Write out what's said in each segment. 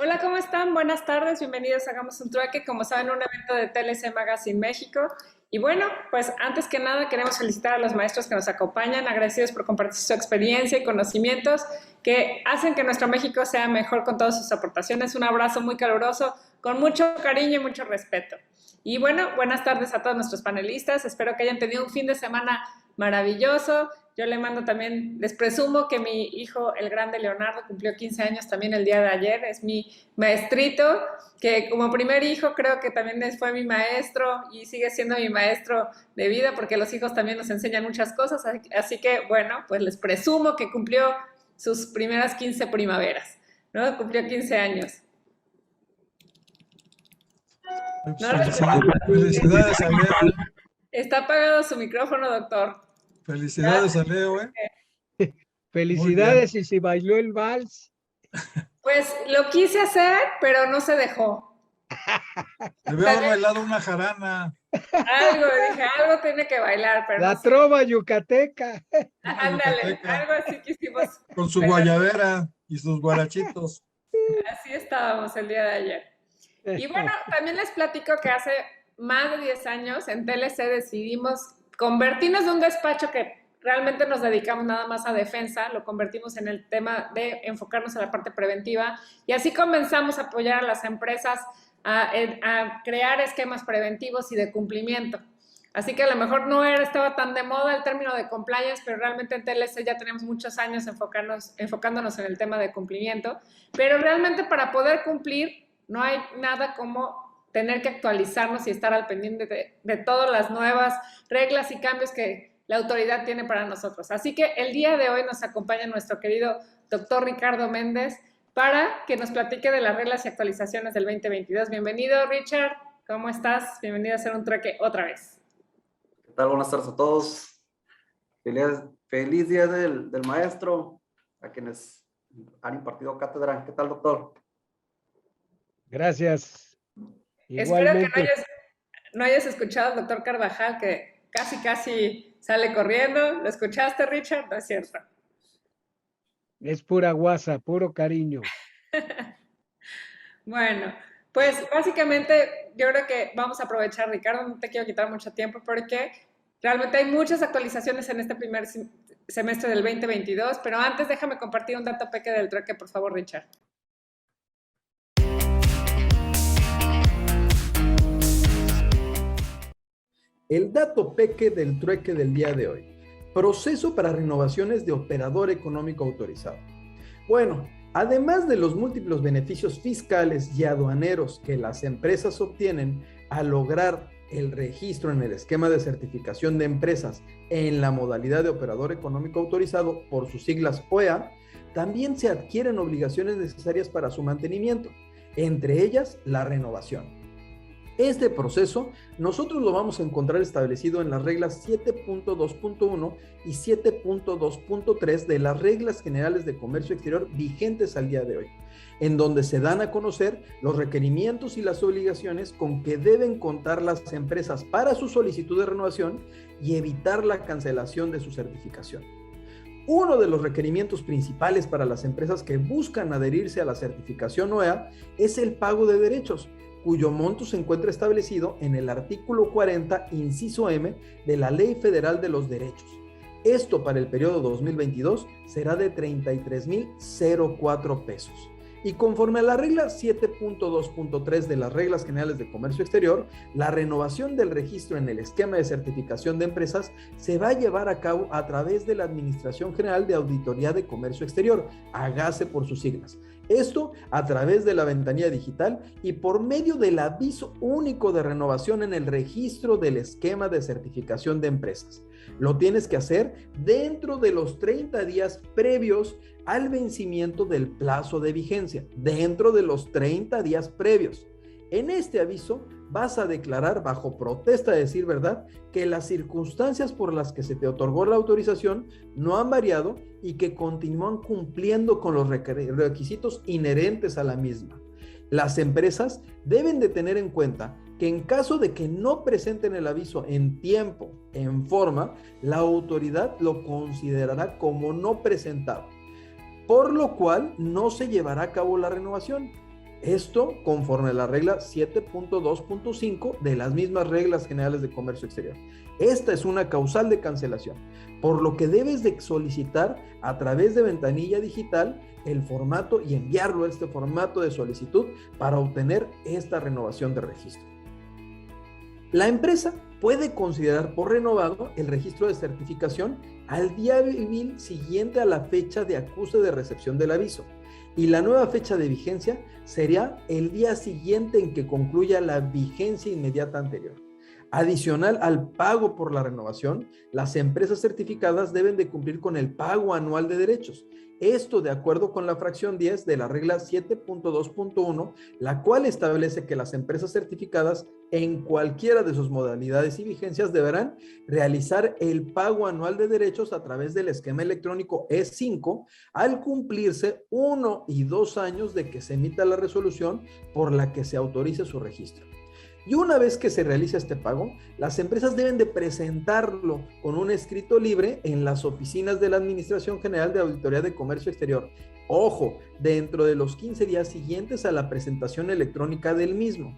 Hola, ¿cómo están? Buenas tardes, bienvenidos a Hagamos un Trueque, como saben, un evento de TLC Magazine México. Y bueno, pues antes que nada queremos felicitar a los maestros que nos acompañan, agradecidos por compartir su experiencia y conocimientos que hacen que nuestro México sea mejor con todas sus aportaciones. Un abrazo muy caluroso, con mucho cariño y mucho respeto. Y bueno, buenas tardes a todos nuestros panelistas, espero que hayan tenido un fin de semana maravilloso. Yo le mando también, les presumo que mi hijo, el grande Leonardo, cumplió 15 años también el día de ayer, es mi maestrito, que como primer hijo creo que también fue mi maestro y sigue siendo mi maestro de vida porque los hijos también nos enseñan muchas cosas, así que bueno, pues les presumo que cumplió sus primeras 15 primaveras, ¿no? Cumplió 15 años. Pues ¿No lo felicidades a Leo. Está apagado su micrófono, doctor. Felicidades a Leo, ¿eh? Muy bien. Felicidades y si bailó el vals. Pues lo quise hacer, pero no se dejó. Debe haber bailado una jarana. Algo tiene que bailar, pero La no sé. trova yucateca. Ándale, yucateca. algo así quisimos. Con su Pero guayabera y sus guarachitos. así estábamos el día de ayer. Y bueno, también les platico que hace más de 10 años en TLC decidimos convertirnos de un despacho que realmente nos dedicamos nada más a defensa, lo convertimos en el tema de enfocarnos en la parte preventiva y así comenzamos a apoyar a las empresas a crear esquemas preventivos y de cumplimiento. Así que a lo mejor no estaba tan de moda el término de compliance, pero realmente en TLC ya tenemos muchos años enfocándonos en el tema de cumplimiento. Pero realmente para poder cumplir no hay nada como tener que actualizarnos y estar al pendiente de todas las nuevas reglas y cambios que la autoridad tiene para nosotros. Así que el día de hoy nos acompaña nuestro querido doctor Ricardo Méndez para que nos platique de las reglas y actualizaciones del 2022. Bienvenido, Richard. ¿Cómo estás? Bienvenido a hacer un trueque otra vez. ¿Qué tal? Buenas tardes a todos. Feliz día del maestro, a quienes han impartido cátedra. ¿Qué tal, doctor? Gracias. Espero que Igualmente. no hayas escuchado al doctor Carvajal, que casi sale corriendo. ¿Lo escuchaste, Richard? No es cierto. Es pura guasa, puro cariño. Bueno, pues básicamente yo creo que vamos a aprovechar, Ricardo, no te quiero quitar mucho tiempo porque realmente hay muchas actualizaciones en este primer semestre del 2022, pero antes déjame compartir un dato peque del trueque, por favor, Richard. El dato peque del trueque del día de hoy. Proceso para renovaciones de operador económico autorizado. Bueno, además de los múltiples beneficios fiscales y aduaneros que las empresas obtienen al lograr el registro en el esquema de certificación de empresas en la modalidad de operador económico autorizado por sus siglas OEA, también se adquieren obligaciones necesarias para su mantenimiento, entre ellas la renovación. Este proceso nosotros lo vamos a encontrar establecido en las reglas 7.2.1 y 7.2.3 de las reglas generales de comercio exterior vigentes al día de hoy, en donde se dan a conocer los requerimientos y las obligaciones con que deben contar las empresas para su solicitud de renovación y evitar la cancelación de su certificación. Uno de los requerimientos principales para las empresas que buscan adherirse a la certificación OEA es el pago de derechos, cuyo monto se encuentra establecido en el artículo 40, inciso M, de la Ley Federal de los Derechos. Esto para el periodo 2022 será de 33,004 pesos. Y conforme a la regla 7.2.3 de las reglas generales de comercio exterior, la renovación del registro en el esquema de certificación de empresas se va a llevar a cabo a través de la Administración General de Auditoría de Comercio Exterior, AGACE por sus siglas. Esto a través de la ventanilla digital y por medio del aviso único de renovación en el registro del esquema de certificación de empresas. Lo tienes que hacer dentro de los 30 días previos al vencimiento del plazo de vigencia, dentro de los 30 días previos. En este aviso vas a declarar bajo protesta de decir verdad que las circunstancias por las que se te otorgó la autorización no han variado y que continúan cumpliendo con los requisitos inherentes a la misma. Las empresas deben de tener en cuenta que en caso de que no presenten el aviso en tiempo, en forma, la autoridad lo considerará como no presentado, por lo cual no se llevará a cabo la renovación. Esto conforme a la regla 7.2.5 de las mismas reglas generales de comercio exterior. Esta es una causal de cancelación, por lo que debes de solicitar a través de ventanilla digital el formato y enviarlo a este formato de solicitud para obtener esta renovación de registro. La empresa puede considerar por renovado el registro de certificación al día hábil siguiente a la fecha de acuse de recepción del aviso, y la nueva fecha de vigencia sería el día siguiente en que concluya la vigencia inmediata anterior. Adicional al pago por la renovación, las empresas certificadas deben de cumplir con el pago anual de derechos. Esto de acuerdo con la fracción 10 de la regla 7.2.1, la cual establece que las empresas certificadas en cualquiera de sus modalidades y vigencias deberán realizar el pago anual de derechos a través del esquema electrónico E5 al cumplirse 1 y 2 años de que se emita la resolución por la que se autorice su registro. Y una vez que se realiza este pago, las empresas deben de presentarlo con un escrito libre en las oficinas de la Administración General de Auditoría de Comercio Exterior. Ojo, dentro de los 15 días siguientes a la presentación electrónica del mismo.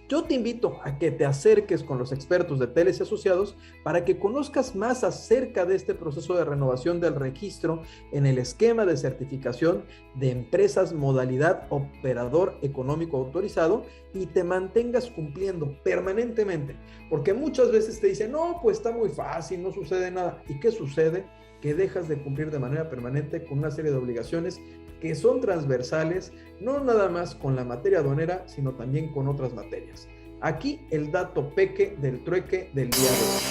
Yo te invito a que te acerques con los expertos de TLC Asociados para que conozcas más acerca de este proceso de renovación del registro en el esquema de certificación de empresas modalidad operador económico autorizado y te mantengas cumpliendo permanentemente, porque muchas veces te dicen, no, pues está muy fácil, no sucede nada. ¿Y qué sucede? Que dejas de cumplir de manera permanente con una serie de obligaciones que son transversales, no nada más con la materia aduanera, sino también con otras materias. Aquí el dato peque del trueque del día de hoy.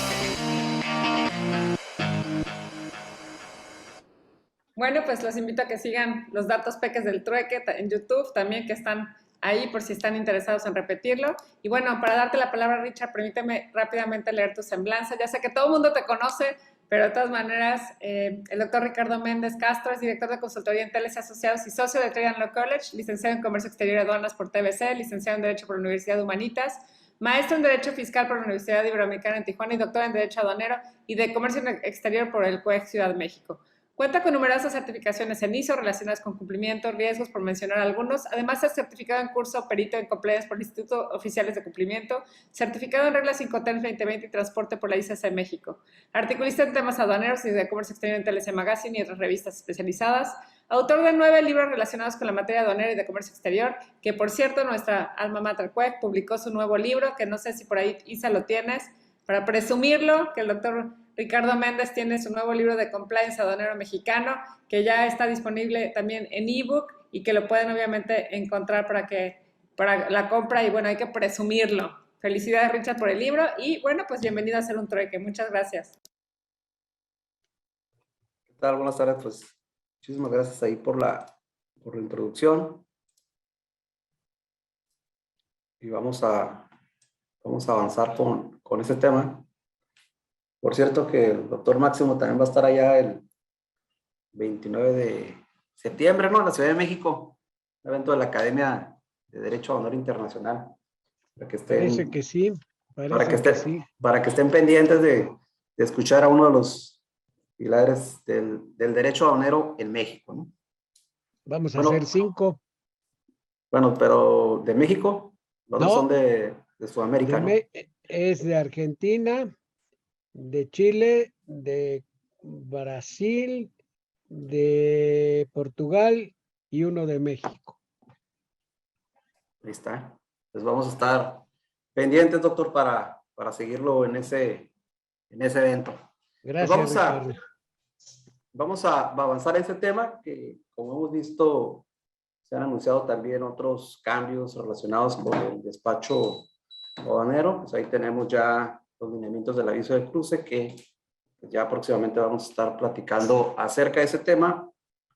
Bueno, pues los invito a que sigan los datos peques del trueque en YouTube también, que están ahí por si están interesados en repetirlo. Y bueno, para darte la palabra, Richard, permíteme rápidamente leer tu semblanza. Ya sé que todo el mundo te conoce, pero de todas maneras, el doctor Ricardo Méndez Castro es director de consultoría en TLC Asociados y socio de Trinidad Law College, licenciado en Comercio Exterior y Aduanas por TBC, licenciado en Derecho por la Universidad de Humanitas, maestro en Derecho Fiscal por la Universidad Iberoamericana en Tijuana y doctor en Derecho Aduanero y de Comercio Exterior por el CUEC Ciudad de México. Cuenta con numerosas certificaciones en ISO relacionadas con cumplimiento, riesgos, por mencionar algunos. Además, es certificado en curso perito en compliance por el Instituto Oficiales de Cumplimiento, certificado en reglas Incoterms 2020 y transporte por la ICC México. Articulista en temas aduaneros y de comercio exterior en TLC Magazine y otras revistas especializadas. Autor de 9 libros relacionados con la materia aduanera y de comercio exterior, que por cierto, nuestra alma mater CUEC publicó su nuevo libro, que no sé si por ahí, Isa, lo tienes, para presumirlo, que el doctor Ricardo Méndez tiene su nuevo libro de Compliance Aduanero Mexicano, que ya está disponible también en ebook y que lo pueden obviamente encontrar para la compra y bueno, hay que presumirlo. Felicidades, Richard, por el libro y bueno, pues bienvenido a Hacer un Trueque. Muchas gracias. ¿Qué tal? Buenas tardes. Pues muchísimas gracias ahí por la introducción. Y vamos a avanzar con ese tema. Por cierto que el doctor Máximo también va a estar allá el 29 de septiembre, ¿no? En la Ciudad de México, un evento de la Academia de Derecho Aduanero Internacional. Para que estén, Parece que sí, sí. Para que estén pendientes de escuchar a uno de los pilares del derecho aduanero en México, ¿no? Vamos a hacer 5. Bueno, pero de México, los No, son de Sudamérica, ¿no? Es de Argentina, de Chile, de Brasil, de Portugal y uno de México. Ahí está. Pues vamos a estar pendientes, doctor, para seguirlo en ese evento. Gracias, Pues vamos a avanzar en ese tema que, como hemos visto, se han anunciado también otros cambios relacionados con el despacho aduanero. Pues ahí tenemos ya los lineamientos del aviso de cruce que ya próximamente vamos a estar platicando acerca de ese tema.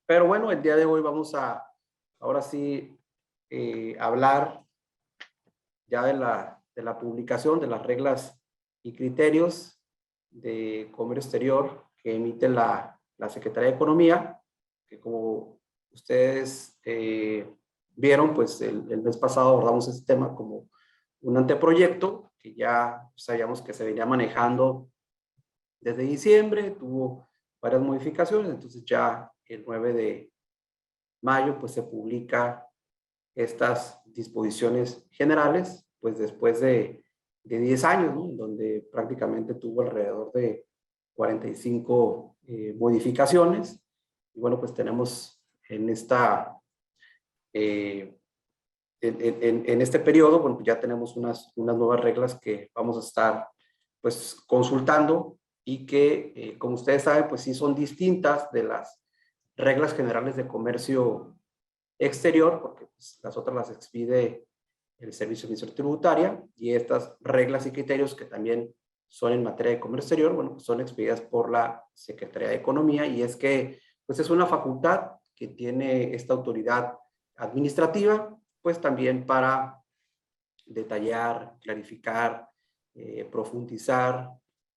Pero bueno, el día de hoy vamos a, ahora sí, hablar ya de la publicación de las reglas y criterios de comercio exterior que emite la Secretaría de Economía, que como ustedes vieron, pues el mes pasado abordamos este tema como un anteproyecto que ya sabíamos que se venía manejando desde diciembre, tuvo varias modificaciones, entonces ya el 9 de mayo pues se publica estas disposiciones generales, pues después de 10 años, ¿no? Donde prácticamente tuvo alrededor de 45 modificaciones. Y bueno, pues tenemos en este periodo, bueno, pues ya tenemos unas nuevas reglas que vamos a estar pues consultando y que, como ustedes saben, pues sí son distintas de las reglas generales de comercio exterior, porque pues, las otras las expide el Servicio de Administración Tributaria, y estas reglas y criterios que también son en materia de comercio exterior, bueno, pues son expedidas por la Secretaría de Economía, y es que pues es una facultad que tiene esta autoridad administrativa, pues también para detallar, clarificar, profundizar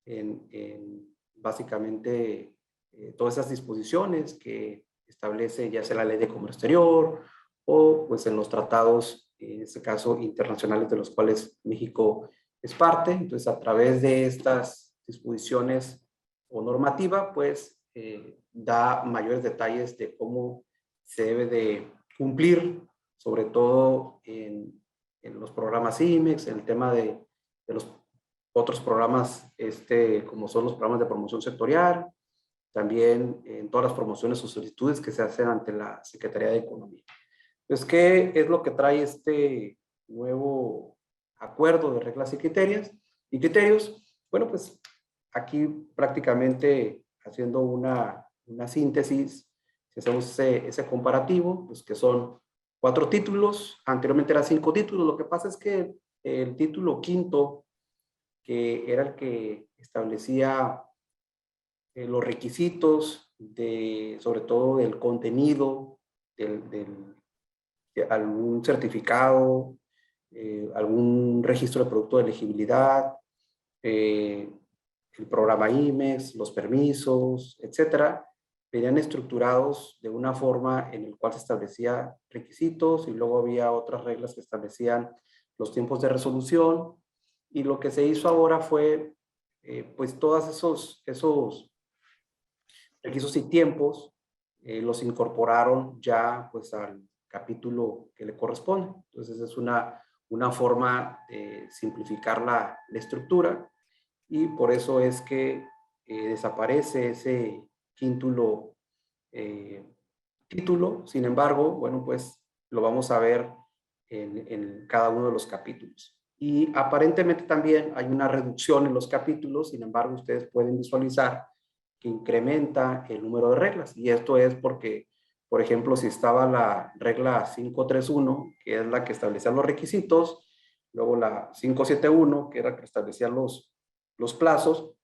en básicamente todas esas disposiciones que establece ya sea la Ley de Comercio Exterior o pues en los tratados, en este caso internacionales, de los cuales México es parte. Entonces, a través de estas disposiciones o normativa, pues da mayores detalles de cómo se debe de cumplir, sobre todo en los programas IMEX, en el tema de los otros programas, como son los programas de promoción sectorial, también en todas las promociones o solicitudes que se hacen ante la Secretaría de Economía. Entonces, ¿qué es lo que trae este nuevo acuerdo de reglas y criterios? Bueno, pues aquí prácticamente haciendo una síntesis, si hacemos ese comparativo, pues que son 4 títulos, anteriormente eran 5 títulos. Lo que pasa es que el título quinto, que era el que establecía los requisitos sobre todo del contenido, de algún certificado, algún registro de producto de elegibilidad, el programa IMEX, los permisos, etcétera, venían estructurados de una forma en la cual se establecía requisitos y luego había otras reglas que establecían los tiempos de resolución, y lo que se hizo ahora fue pues todos esos requisitos y tiempos los incorporaron ya pues al capítulo que le corresponde. Entonces es una forma de simplificar la estructura, y por eso es que desaparece ese quinto título. Sin embargo, bueno, pues lo vamos a ver en cada uno de los capítulos. Y aparentemente también hay una reducción en los capítulos. Sin embargo, ustedes pueden visualizar que incrementa el número de reglas, y esto es porque, por ejemplo, si estaba la regla 531, que es la que establecía los requisitos, luego la 571, que era la que establecía los plazos,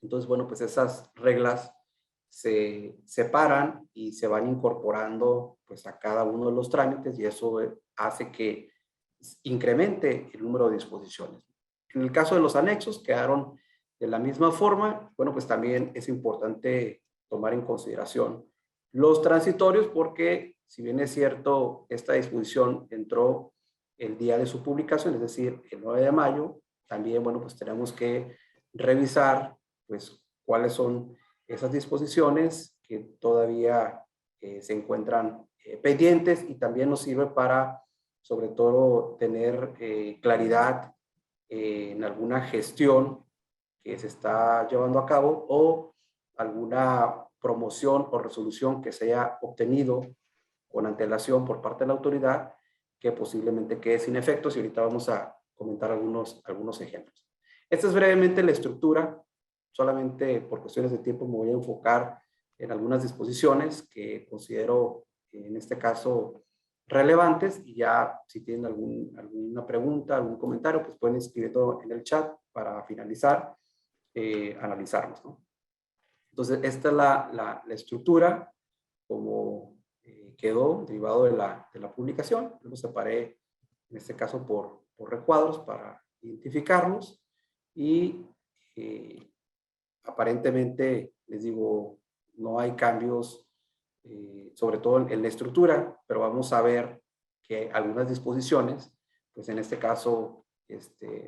entonces, bueno, pues esas reglas se separan y se van incorporando pues a cada uno de los trámites, y eso hace que incremente el número de disposiciones. En el caso de los anexos, quedaron de la misma forma. Bueno, pues también es importante tomar en consideración los transitorios, porque si bien es cierto, esta disposición entró el día de su publicación, es decir, el 9 de mayo, también, bueno, pues tenemos que revisar pues cuáles son esas disposiciones que todavía se encuentran pendientes, y también nos sirve para, sobre todo, tener claridad en alguna gestión que se está llevando a cabo o alguna promoción o resolución que se haya obtenido con antelación por parte de la autoridad, que posiblemente quede sin efectos, y ahorita vamos a comentar algunos ejemplos. Esta es brevemente la estructura. Solamente por cuestiones de tiempo me voy a enfocar en algunas disposiciones que considero en este caso relevantes, y ya si tienen alguna pregunta, algún comentario, pues pueden escribirlo en el chat para finalizar, analizarlos, ¿no? Entonces, esta es la estructura como quedó derivado de la publicación. Lo separé en este caso por recuadros para identificarlos, y aparentemente, les digo, no hay cambios, sobre todo en la estructura, pero vamos a ver que algunas disposiciones, pues en este caso,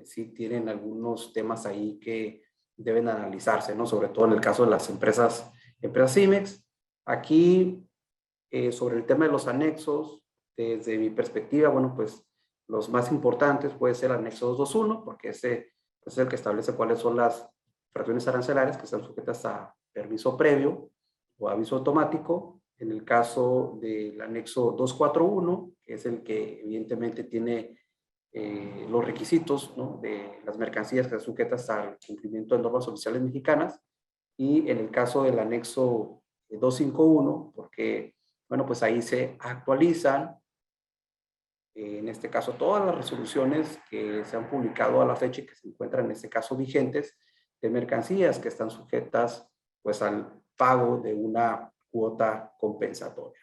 sí tienen algunos temas ahí que deben analizarse, ¿no? Sobre todo en el caso de las empresas IMEX. Aquí, sobre el tema de los anexos, desde mi perspectiva, bueno, pues los más importantes puede ser el anexo 221, porque ese es el que establece cuáles son las fracciones arancelarias que están sujetas a permiso previo o aviso automático. En el caso del anexo 241, que es el que evidentemente tiene los requisitos, ¿no?, de las mercancías que están sujetas al cumplimiento de normas oficiales mexicanas. Y en el caso del anexo 251, porque, bueno, pues ahí se actualizan, en este caso, todas las resoluciones que se han publicado a la fecha y que se encuentran en este caso vigentes, de mercancías que están sujetas pues al pago de una cuota compensatoria.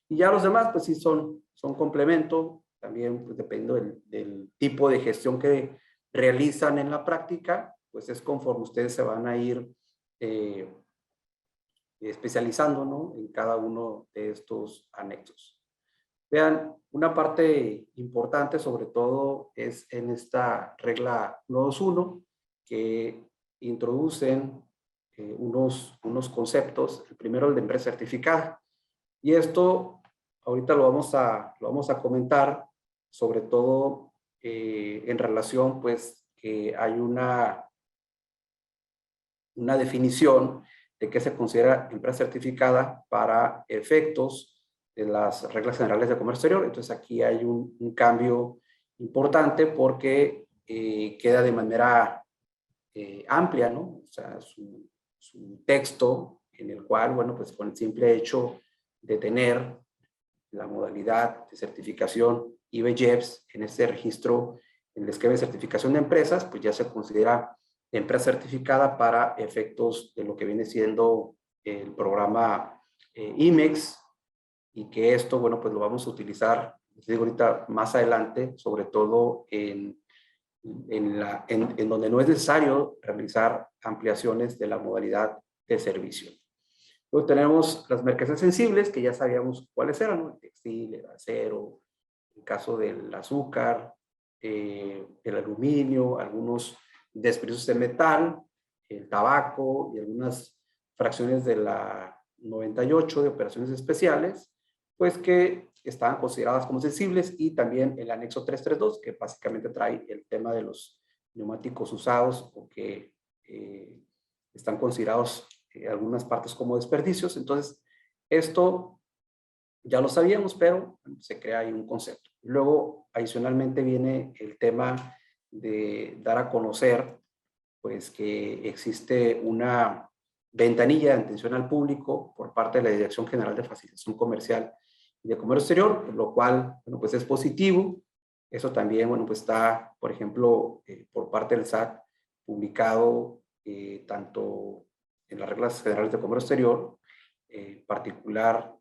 Y ya los demás pues sí son complemento, también pues, dependiendo del tipo de gestión que realizan en la práctica, pues es conforme ustedes se van a ir especializando, ¿no?, en cada uno de estos anexos. Vean, una parte importante sobre todo es en esta regla 121 que introducen unos conceptos. El primero, el de empresa certificada. Y esto ahorita lo vamos a comentar, sobre todo en relación pues que hay una definición de qué se considera empresa certificada para efectos de las reglas generales de comercio exterior. Entonces aquí hay un cambio importante porque queda de manera amplia, ¿no? O sea, su texto en el cual, bueno, pues con el simple hecho de tener la modalidad de certificación IBJEPS en este registro, en el esquema de certificación de empresas, pues ya se considera empresa certificada para efectos de lo que viene siendo el programa IMEX, y que esto, bueno, pues lo vamos a utilizar, les digo ahorita más adelante, sobre todo en donde no es necesario realizar ampliaciones de la modalidad de servicio. Luego tenemos las mercancías sensibles, que ya sabíamos cuáles eran, ¿no? El textil, el acero, el caso del azúcar, el aluminio, algunos desperdicios de metal, el tabaco y algunas fracciones de la 98 de operaciones especiales, pues que estaban consideradas como sensibles, y también el anexo 332, que básicamente trae el tema de los neumáticos usados o que están considerados algunas partes como desperdicios. Entonces, esto ya lo sabíamos, pero se crea ahí un concepto. Luego, adicionalmente, viene el tema de dar a conocer, pues, que existe una ventanilla de atención al público por parte de la Dirección General de Facilitación Comercial y de Comercio Exterior, lo cual, bueno, pues es positivo. Eso también, bueno, pues está, por ejemplo, por parte del SAT, publicado tanto en las reglas generales de comercio exterior, en particular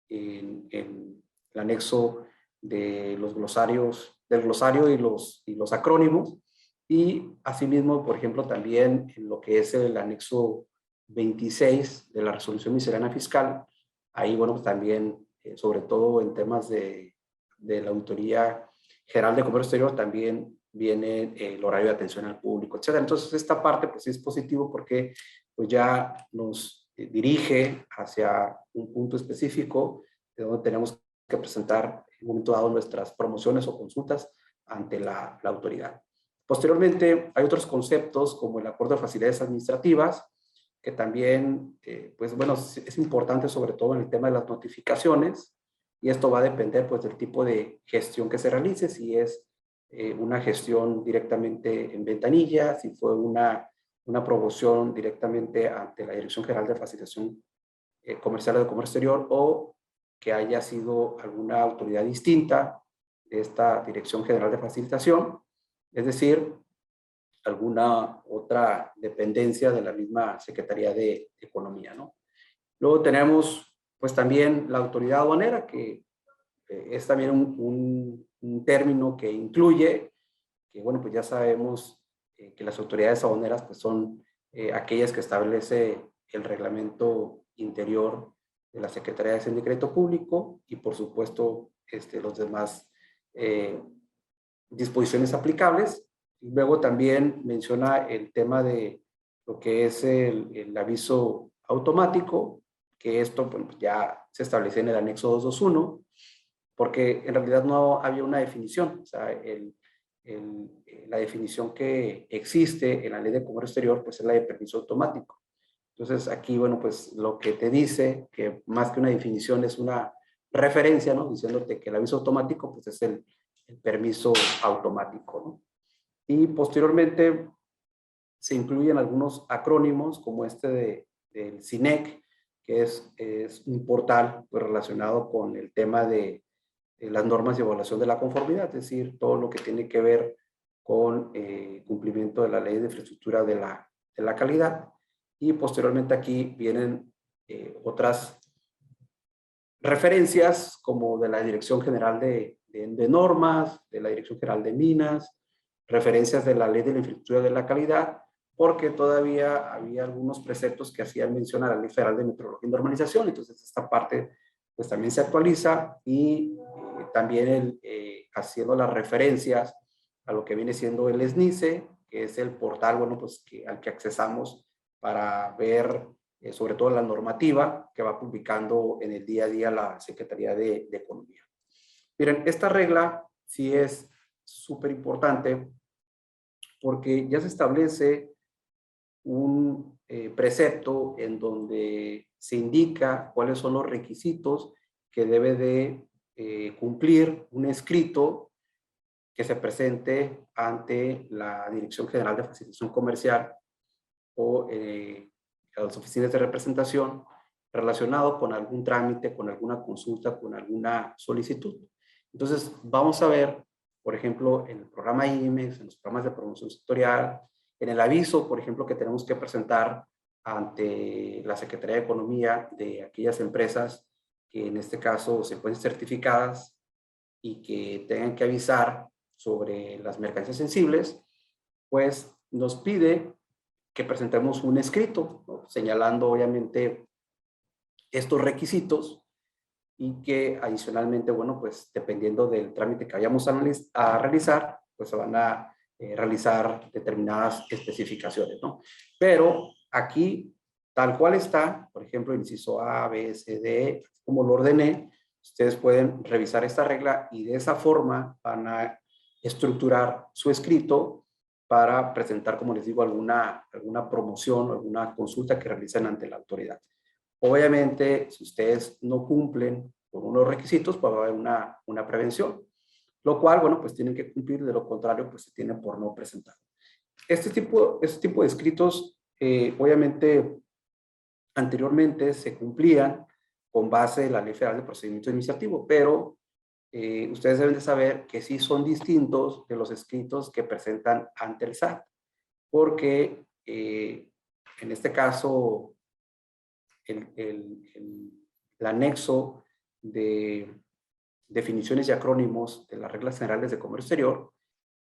en el anexo de los glosarios, del glosario y los acrónimos, y asimismo, por ejemplo, también en lo que es el anexo 26 de la resolución miscelánea fiscal. Ahí, bueno, pues también, sobre todo en temas de la Auditoría General de Comercio Exterior, también viene el horario de atención al público, etc. Entonces, esta parte pues sí es positivo porque pues ya nos dirige hacia un punto específico de donde tenemos que presentar en un momento dado nuestras promociones o consultas ante la autoridad. Posteriormente, hay otros conceptos como el acuerdo de facilidades administrativas, que también, pues bueno, es importante sobre todo en el tema de las notificaciones, y esto va a depender pues del tipo de gestión que se realice, si es una gestión directamente en ventanilla, si fue una promoción directamente ante la Dirección General de Facilitación Comercial de Comercio Exterior, o que haya sido alguna autoridad distinta de esta Dirección General de Facilitación, es decir, alguna otra dependencia de la misma Secretaría de Economía, ¿no? Luego tenemos pues también la autoridad aduanera, que es también un término que incluye, que bueno, pues ya sabemos que las autoridades aduaneras pues son aquellas que establece el reglamento interior de la Secretaría de Hacienda y Crédito Público, y por supuesto los demás disposiciones aplicables. Y luego también menciona el tema de lo que es el aviso automático, que esto pues, ya se establece en el anexo 221, porque en realidad no había una definición. O sea, la definición que existe en la Ley de Comercio Exterior, pues es la de permiso automático. Entonces aquí, bueno, pues lo que te dice, que más que una definición es una referencia, ¿no? Diciéndote que el aviso automático, pues es el permiso automático, ¿no? Y posteriormente se incluyen algunos acrónimos como este del CINEC, que es un portal pues, relacionado con el tema de las normas de evaluación de la conformidad, es decir, todo lo que tiene que ver con cumplimiento de la ley de infraestructura de la calidad. Y posteriormente aquí vienen otras referencias como de la Dirección General de Normas, de la Dirección General de Minas, referencias de la ley de la infraestructura de la calidad, porque todavía había algunos preceptos que hacían mención a la Ley Federal de Metrología y Normalización. Entonces esta parte pues también se actualiza y también haciendo las referencias a lo que viene siendo el SNICE, que es el portal, bueno, pues al que accesamos para ver sobre todo la normativa que va publicando en el día a día la Secretaría de Economía. Miren, esta regla sí es súper importante porque ya se establece un precepto en donde se indica cuáles son los requisitos que debe de cumplir un escrito que se presente ante la Dirección General de Facilitación Comercial o a las oficinas de representación relacionado con algún trámite, con alguna consulta, con alguna solicitud. Entonces, vamos a ver, por ejemplo, en el programa IMEX, en los programas de promoción sectorial, en el aviso, por ejemplo, que tenemos que presentar ante la Secretaría de Economía de aquellas empresas que en este caso se encuentren certificadas y que tengan que avisar sobre las mercancías sensibles, pues nos pide que presentemos un escrito, ¿no? Señalando obviamente estos requisitos y que adicionalmente, bueno, pues dependiendo del trámite que vayamos a realizar, pues se van a realizar determinadas especificaciones, ¿no? Pero aquí, tal cual está, por ejemplo, inciso A, B, C, D, como lo ordené, ustedes pueden revisar esta regla y de esa forma van a estructurar su escrito para presentar, como les digo, alguna promoción o alguna consulta que realicen ante la autoridad. Obviamente, si ustedes no cumplen con unos requisitos, pues va a haber una prevención, lo cual, bueno, pues tienen que cumplir, de lo contrario, pues se tiene por no presentar. Este tipo de escritos, obviamente, anteriormente se cumplían con base en la Ley Federal de Procedimiento Administrativo, pero ustedes deben de saber que sí son distintos de los escritos que presentan ante el SAT, porque en este caso el anexo de definiciones y acrónimos de las reglas generales de comercio exterior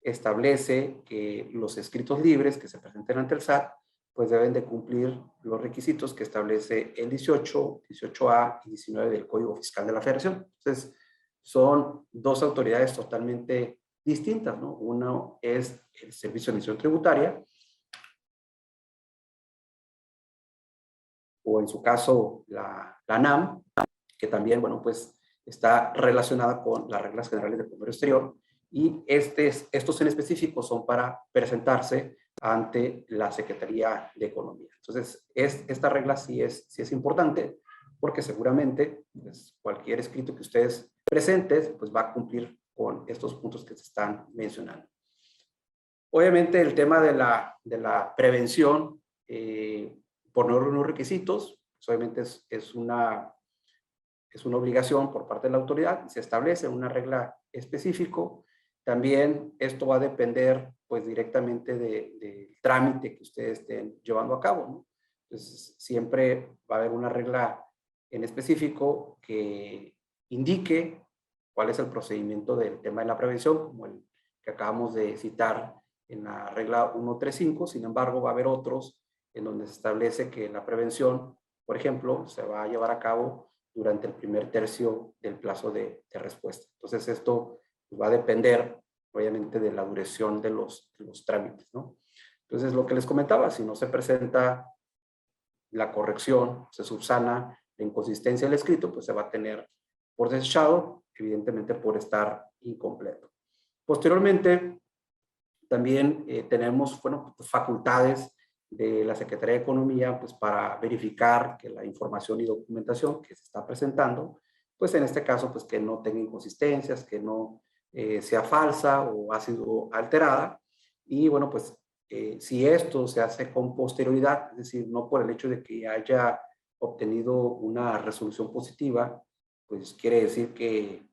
establece que los escritos libres que se presenten ante el SAT pues deben de cumplir los requisitos que establece el 18, 18A y 19 del Código Fiscal de la Federación. Entonces, son dos autoridades totalmente distintas, ¿no? Uno es el Servicio de Administración Tributaria, o en su caso la NAM, que también, bueno, pues está relacionada con las reglas generales de comercio exterior, y estos en específico son para presentarse ante la Secretaría de Economía. Entonces, esta regla sí es importante, porque seguramente pues, cualquier escrito que ustedes presenten, pues va a cumplir con estos puntos que se están mencionando. Obviamente, el tema de la prevención por no reunir requisitos, pues, obviamente es una obligación por parte de la autoridad, se establece una regla específica. También esto va a depender pues directamente del trámite que ustedes estén llevando a cabo, ¿no? Entonces siempre va a haber una regla en específico que indique cuál es el procedimiento del tema de la prevención, como el que acabamos de citar en la regla 135. Sin embargo, va a haber otros en donde se establece que la prevención, por ejemplo, se va a llevar a cabo durante el primer tercio del plazo de respuesta. Entonces esto va a depender, obviamente, de la duración de los trámites, ¿no? Entonces, lo que les comentaba, si no se presenta la corrección, se subsana la inconsistencia del escrito, pues se va a tener por desechado evidentemente por estar incompleto. Posteriormente, también tenemos, bueno, facultades de la Secretaría de Economía, pues para verificar que la información y documentación que se está presentando, pues en este caso, pues que no tenga inconsistencias, que no sea falsa o ha sido alterada. Y bueno, pues si esto se hace con posterioridad, es decir, no por el hecho de que haya obtenido una resolución positiva, pues quiere decir que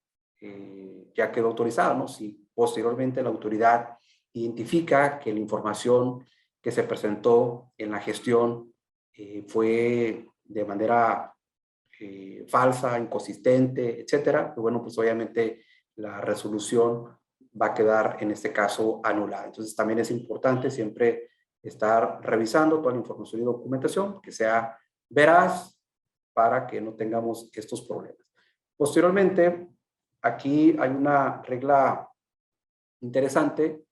ya quedó autorizado, ¿no? Si posteriormente la autoridad identifica que la información que se presentó en la gestión fue de manera falsa, inconsistente, etcétera, pues bueno, pues obviamente la resolución va a quedar en este caso anulada. Entonces también es importante siempre estar revisando toda la información y documentación que sea veraz para que no tengamos estos problemas. Posteriormente, aquí hay una regla interesante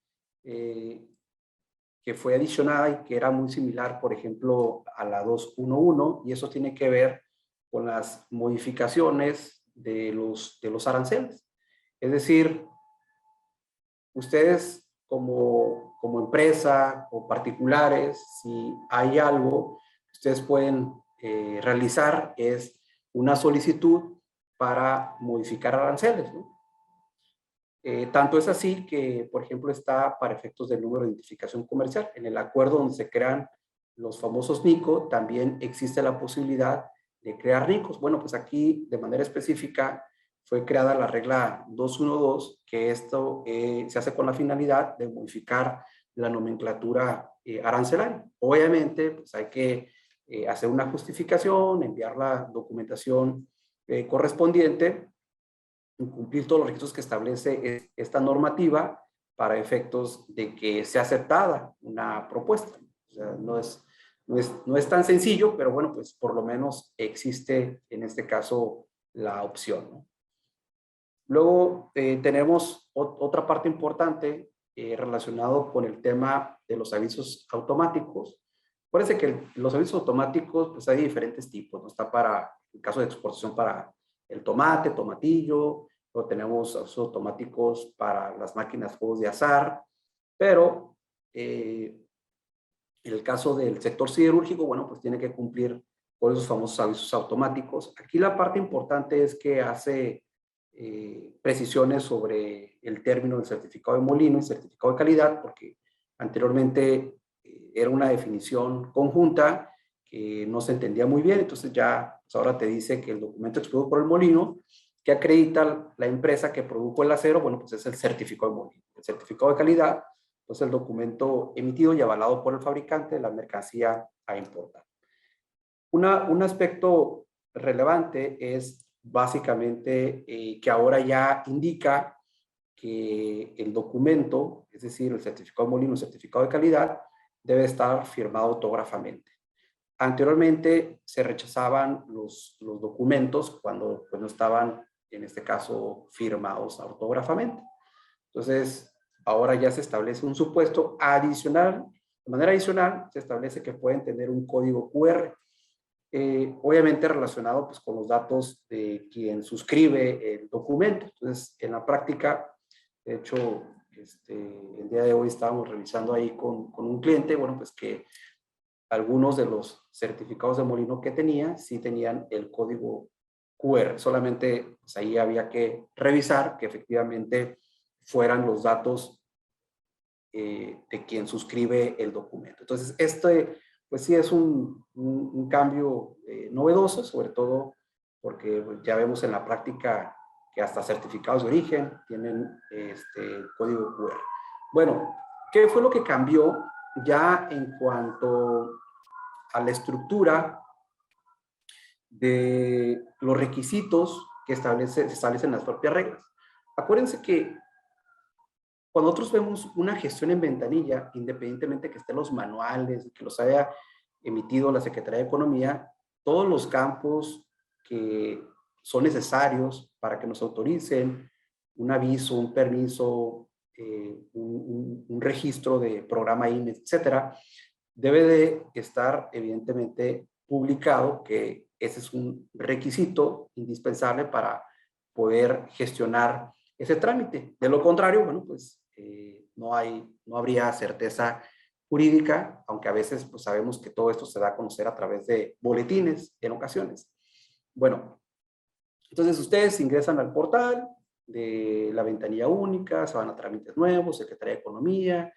que fue adicionada y que era muy similar, por ejemplo, a la 211, y eso tiene que ver con las modificaciones de los aranceles. Es decir, ustedes como empresa o particulares, si hay algo que ustedes pueden realizar es una solicitud para modificar aranceles, ¿no? Tanto es así que, por ejemplo, está para efectos del número de identificación comercial. En el acuerdo donde se crean los famosos NICO, también existe la posibilidad de crear NICOs. Bueno, pues aquí de manera específica fue creada la regla 212, que esto se hace con la finalidad de modificar la nomenclatura arancelaria. Obviamente, pues hay que hacer una justificación, enviar la documentación correspondiente, cumplir todos los requisitos que establece esta normativa para efectos de que sea aceptada una propuesta. O sea, no es tan sencillo, pero bueno, pues por lo menos existe en este caso la opción, ¿no? Luego tenemos otra parte importante relacionado con el tema de los avisos automáticos. Acuérdense que los avisos automáticos, pues hay diferentes tipos, ¿no? Está para el caso de exportación para el tomate, tomatillo, luego tenemos avisos automáticos para las máquinas juegos de azar, pero en el caso del sector siderúrgico, bueno, pues tiene que cumplir con esos famosos avisos automáticos. Aquí la parte importante es que hace precisiones sobre el término del certificado de molino y certificado de calidad, porque anteriormente era una definición conjunta que no se entendía muy bien, entonces ya pues ahora te dice que el documento expedido por el molino que acredita la empresa que produjo el acero, bueno, pues es el certificado de molino. El certificado de calidad, pues el documento emitido y avalado por el fabricante de la mercancía a importar. Un aspecto relevante es básicamente que ahora ya indica que el documento, es decir, el certificado de molino, el certificado de calidad, debe estar firmado autógrafamente. Anteriormente se rechazaban los documentos cuando pues, no estaban, en este caso, firmados autógrafamente. Entonces, ahora ya se establece un supuesto adicional. De manera adicional, se establece que pueden tener un código QR, obviamente relacionado pues, con los datos de quien suscribe el documento. Entonces, en la práctica, de hecho, el día de hoy estábamos revisando ahí con un cliente, bueno, pues que algunos de los certificados de molino que tenía, sí tenían el código QR. Solamente pues, ahí había que revisar que efectivamente fueran los datos de quien suscribe el documento. Entonces, pues sí es un cambio novedoso, sobre todo porque ya vemos en la práctica que hasta certificados de origen tienen código QR. Bueno, ¿qué fue lo que cambió ya en cuanto a la estructura de los requisitos que se establecen las propias reglas? Acuérdense que cuando nosotros vemos una gestión en ventanilla, independientemente que estén los manuales, que los haya emitido la Secretaría de Economía, todos los campos que son necesarios para que nos autoricen un aviso, un permiso, un registro de programa INE, etcétera, debe de estar evidentemente publicado, que ese es un requisito indispensable para poder gestionar ese trámite. De lo contrario, bueno, pues no habría certeza jurídica, aunque a veces pues sabemos que todo esto se da a conocer a través de boletines en ocasiones. Bueno, entonces ustedes ingresan al portal de la ventanilla única, se van a trámites nuevos, Secretaría de Economía,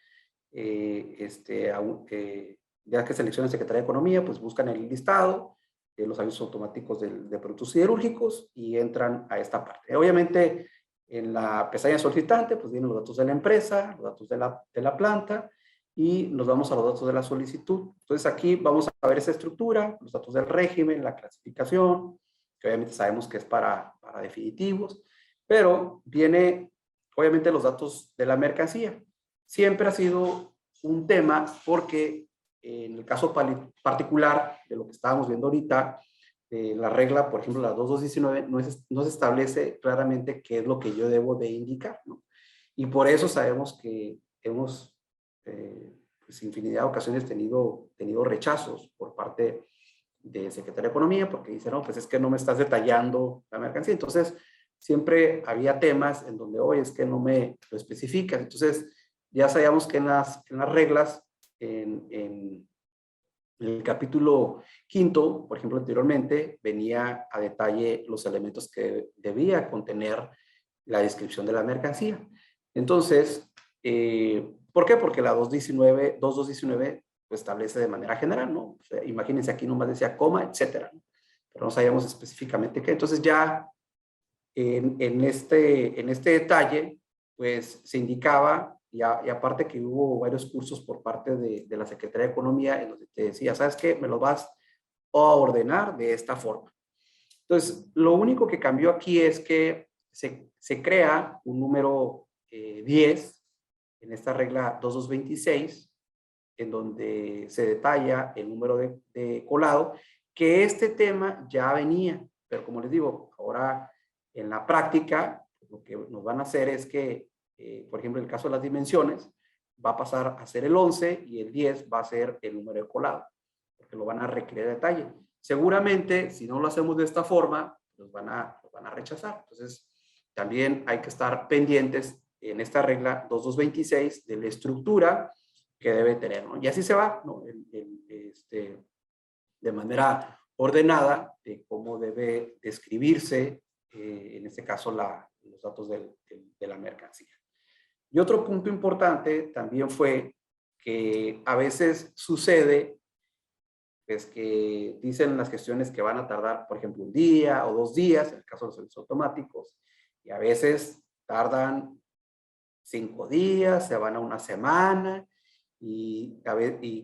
ya que seleccionan Secretaría de Economía, pues buscan el listado de los avisos automáticos de productos siderúrgicos y entran a esta parte. Obviamente, en la pestaña solicitante, pues vienen los datos de la empresa, los datos de la planta, y nos vamos a los datos de la solicitud. Entonces aquí vamos a ver esa estructura, los datos del régimen, la clasificación, que obviamente sabemos que es para definitivos, pero viene obviamente los datos de la mercancía. Siempre ha sido un tema porque en el caso particular de lo que estábamos viendo ahorita, la regla, por ejemplo, la 2219, no se establece claramente qué es lo que yo debo de indicar, ¿no? Y por eso sabemos que hemos, pues, infinidad de ocasiones tenido rechazos por parte de Secretaría de Economía, porque dicen, no, pues es que no me estás detallando la mercancía. Entonces, siempre había temas en donde, oye, es que no me lo especificas. Entonces, ya sabíamos que en las reglas, en el capítulo 5, por ejemplo, anteriormente, venía a detalle los elementos que debía contener la descripción de la mercancía. Entonces, ¿por qué? Porque la 2219 pues, establece de manera general, ¿no? O sea, imagínense, aquí nomás decía coma, etcétera, ¿no? Pero no sabíamos específicamente qué. Entonces ya en este detalle, pues se indicaba, y aparte que hubo varios cursos por parte de la Secretaría de Economía en donde te decía, ¿sabes qué? Me lo vas a ordenar de esta forma. Entonces, lo único que cambió aquí es que se crea un número 10 en esta regla 2226, en donde se detalla el número de colado, que este tema ya venía, pero como les digo, ahora en la práctica, lo que nos van a hacer es que, por ejemplo, en el caso de las dimensiones, va a pasar a ser el 11 y el 10 va a ser el número de colado, porque lo van a requerir de detalle. Seguramente, si no lo hacemos de esta forma, los van a rechazar. Entonces, también hay que estar pendientes en esta regla 2226 de la estructura que debe tener, ¿no? Y así se va, ¿no? De manera ordenada de cómo debe describirse, en este caso, los datos de la mercancía. Y otro punto importante también fue que a veces sucede pues, que dicen las gestiones que van a tardar, por ejemplo, un día o 2 días, en el caso de los servicios automáticos, y a veces tardan 5 días, se van a una semana, y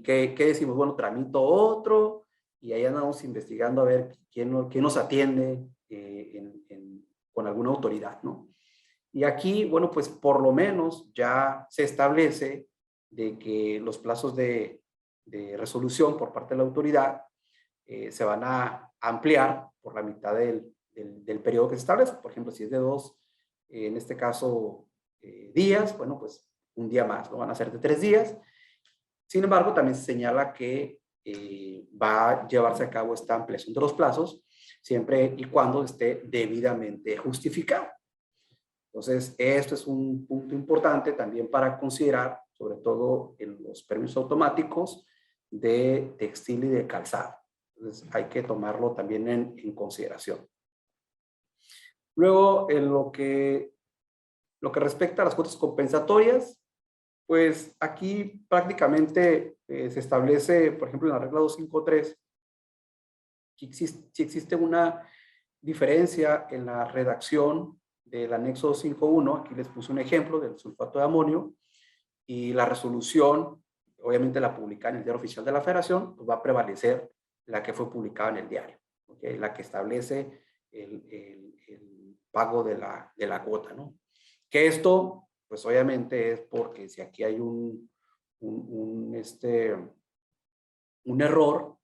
¿qué decimos? Bueno, tramito otro, y ahí andamos investigando a ver quién nos atiende con alguna autoridad, ¿no? Y aquí, bueno, pues por lo menos ya se establece de que los plazos de resolución por parte de la autoridad se van a ampliar por la mitad del periodo que se establece. Por ejemplo, si es de 2, en este caso, días, bueno, pues un día más, ¿no? Van a ser de 3 días. Sin embargo, también se señala que va a llevarse a cabo esta ampliación de los plazos siempre y cuando esté debidamente justificado. Entonces, esto es un punto importante también para considerar, sobre todo en los permisos automáticos de textil y de calzado. Entonces, hay que tomarlo también en consideración. Luego, en lo que respecta a las cuotas compensatorias, pues aquí prácticamente se establece, por ejemplo, en la regla 253, si existe una diferencia en la redacción del anexo 251, aquí les puse un ejemplo del sulfato de amonio, y la resolución, obviamente la publicada en el Diario Oficial de la Federación, pues va a prevalecer la que fue publicada en el diario, ¿okay? La que establece el pago de la cuota, ¿no? Que esto, pues obviamente es porque si aquí hay un error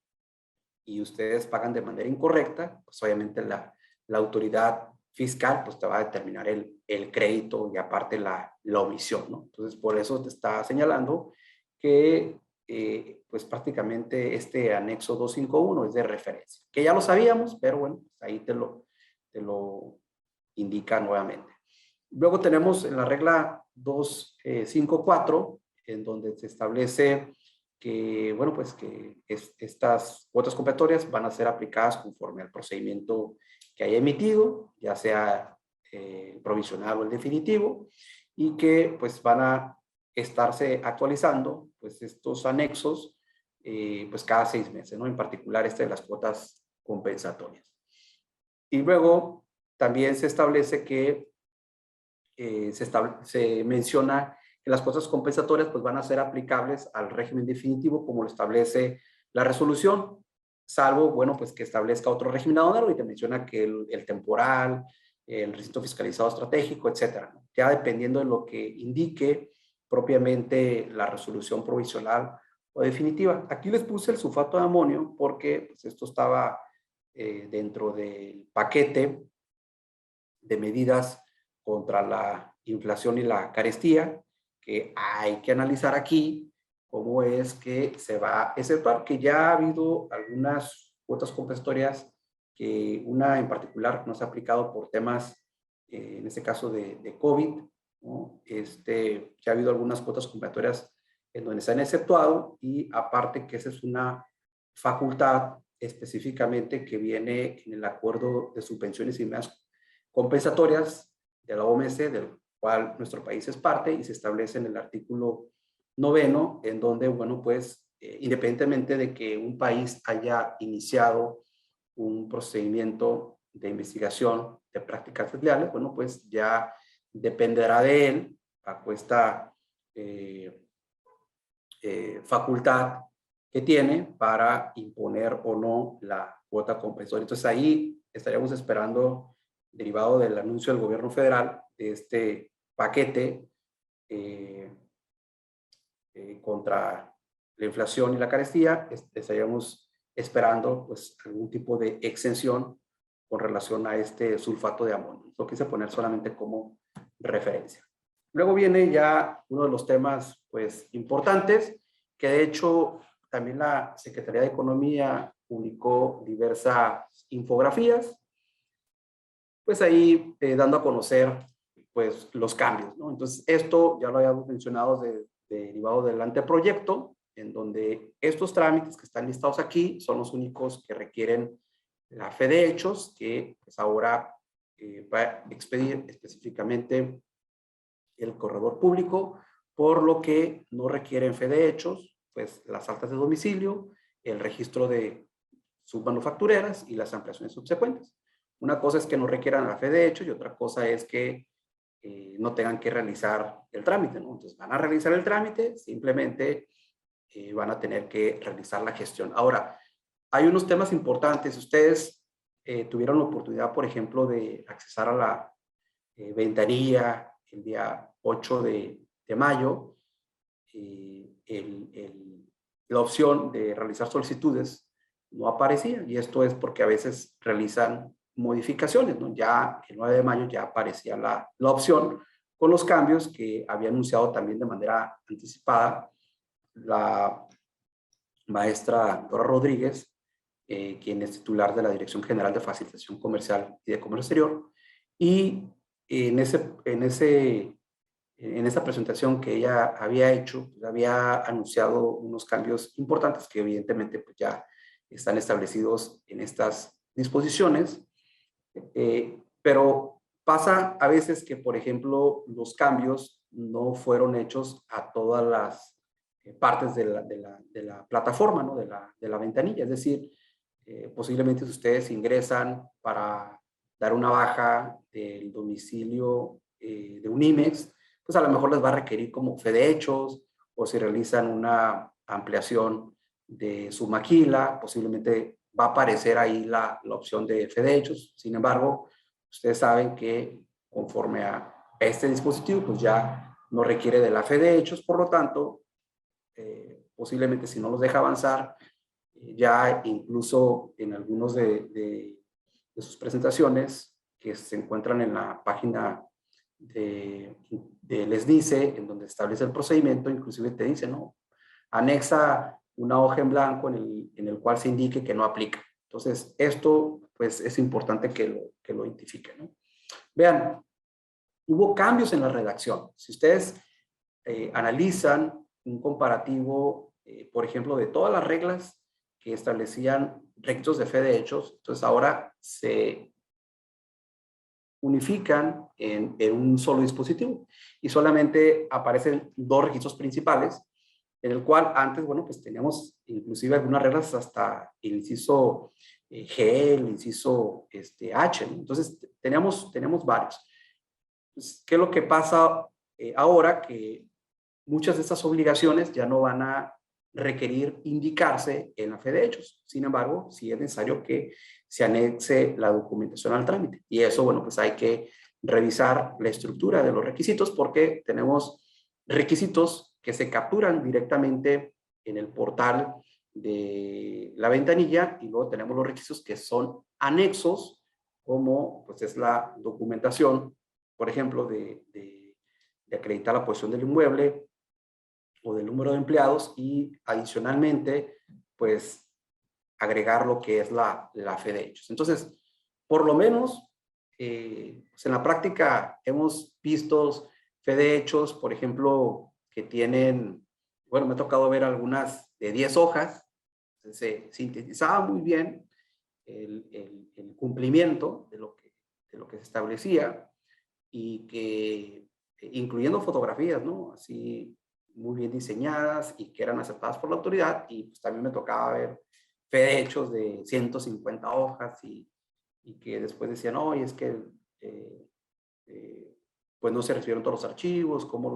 y ustedes pagan de manera incorrecta, pues obviamente la autoridad fiscal pues te va a determinar el crédito y aparte la omisión, ¿no? Entonces, por eso te está señalando que pues prácticamente este anexo 251 es de referencia, que ya lo sabíamos, pero bueno, ahí te lo indica nuevamente. Luego tenemos en la regla 254, en donde se establece que, bueno, pues que estas cuotas completorias van a ser aplicadas conforme al procedimiento que haya emitido, ya sea provisional o el definitivo, y que pues van a estarse actualizando pues estos anexos pues cada 6 meses, ¿no? En particular de las cuotas compensatorias. Y luego también se establece que se menciona que las cuotas compensatorias pues van a ser aplicables al régimen definitivo como lo establece la resolución, salvo, bueno, pues que establezca otro régimen aduanero y te menciona que el temporal, el recinto fiscalizado estratégico, etcétera, ¿no? Ya dependiendo de lo que indique propiamente la resolución provisional o definitiva. Aquí les puse el sulfato de amonio porque pues, esto estaba dentro del paquete de medidas contra la inflación y la carestía, que hay que analizar aquí cómo es que se va a exceptuar, que ya ha habido algunas cuotas compensatorias, que una en particular no se ha aplicado por temas, en este caso de COVID, ¿no? Ya ha habido algunas cuotas compensatorias en donde se han exceptuado y aparte que esa es una facultad específicamente que viene en el acuerdo de subvenciones y medidas compensatorias de la OMS, del cual nuestro país es parte, y se establece en el artículo 9, en donde, bueno, pues, independientemente de que un país haya iniciado un procedimiento de investigación de prácticas desleales, bueno, pues ya dependerá de él, bajo esta facultad que tiene para imponer o no la cuota compensatoria. Entonces ahí estaríamos esperando, derivado del anuncio del gobierno federal, de este paquete contra la inflación y la carestía, estaríamos esperando pues algún tipo de exención con relación a este sulfato de amonio. Lo quise poner solamente como referencia. Luego viene ya uno de los temas pues importantes, que de hecho también la Secretaría de Economía publicó diversas infografías, pues ahí dando a conocer pues los cambios, ¿no? Entonces esto ya lo habíamos mencionado derivado del anteproyecto, en donde estos trámites que están listados aquí son los únicos que requieren la fe de hechos, que pues ahora va a expedir específicamente el corredor público, por lo que no requieren fe de hechos, pues las actas de domicilio, el registro de submanufactureras y las ampliaciones subsecuentes. Una cosa es que no requieran la fe de hechos y otra cosa es que no tengan que realizar el trámite, ¿no? Entonces van a realizar el trámite, simplemente van a tener que realizar la gestión. Ahora, hay unos temas importantes. Ustedes tuvieron la oportunidad, por ejemplo, de accesar a la ventanilla el día 8 de mayo. La opción de realizar solicitudes no aparecía, y esto es porque a veces realizan modificaciones, ¿no? Ya el 9 de mayo ya aparecía la opción con los cambios que había anunciado también de manera anticipada la maestra Dora Rodríguez, quien es titular de la Dirección General de Facilitación Comercial y de Comercio Exterior, y en esa presentación que ella había hecho, pues, había anunciado unos cambios importantes que evidentemente pues, ya están establecidos en estas disposiciones, pero pasa a veces que, por ejemplo, los cambios no fueron hechos a todas las partes de la plataforma, ¿no? de la ventanilla. Es decir, posiblemente si ustedes ingresan para dar una baja del domicilio de un IMEX, pues a lo mejor les va a requerir como fe de hechos, o si realizan una ampliación de su maquila, posiblemente va a aparecer ahí la opción de fe de hechos. Sin embargo, ustedes saben que conforme a este dispositivo, pues ya no requiere de la fe de hechos, por lo tanto, posiblemente si no los deja avanzar, ya incluso en algunos de sus presentaciones que se encuentran en la página les dice, en donde establece el procedimiento, inclusive te dice, ¿no? Anexa una hoja en blanco en el cual se indique que no aplica. Entonces, esto pues es importante que lo identifiquen, ¿no? Vean, hubo cambios en la redacción. Si ustedes analizan un comparativo, por ejemplo, de todas las reglas que establecían requisitos de fe de hechos, entonces ahora se unifican en un solo dispositivo y solamente aparecen dos registros principales, en el cual antes, bueno, pues teníamos inclusive algunas reglas hasta el inciso G, el inciso H, ¿no? Entonces tenemos varios. Pues, ¿qué es lo que pasa ahora? Que muchas de estas obligaciones ya no van a requerir indicarse en la fe de hechos. Sin embargo, sí es necesario que se anexe la documentación al trámite. Y eso, bueno, pues hay que revisar la estructura de los requisitos porque tenemos requisitos que se capturan directamente en el portal de la ventanilla y luego tenemos los requisitos que son anexos, como pues es la documentación, por ejemplo, de acreditar la posesión del inmueble o del número de empleados y adicionalmente, pues, agregar lo que es la fe de hechos. Entonces, por lo menos, pues en la práctica hemos visto fe de hechos, por ejemplo, que tienen, bueno, me ha tocado ver algunas de 10 hojas, se sintetizaba muy bien el cumplimiento de lo que se establecía y que, incluyendo fotografías, ¿no? Así, muy bien diseñadas y que eran aceptadas por la autoridad, y pues también me tocaba ver fe de hechos de 150 hojas y que después decían, oye, es que pues no se recibieron todos los archivos, cómo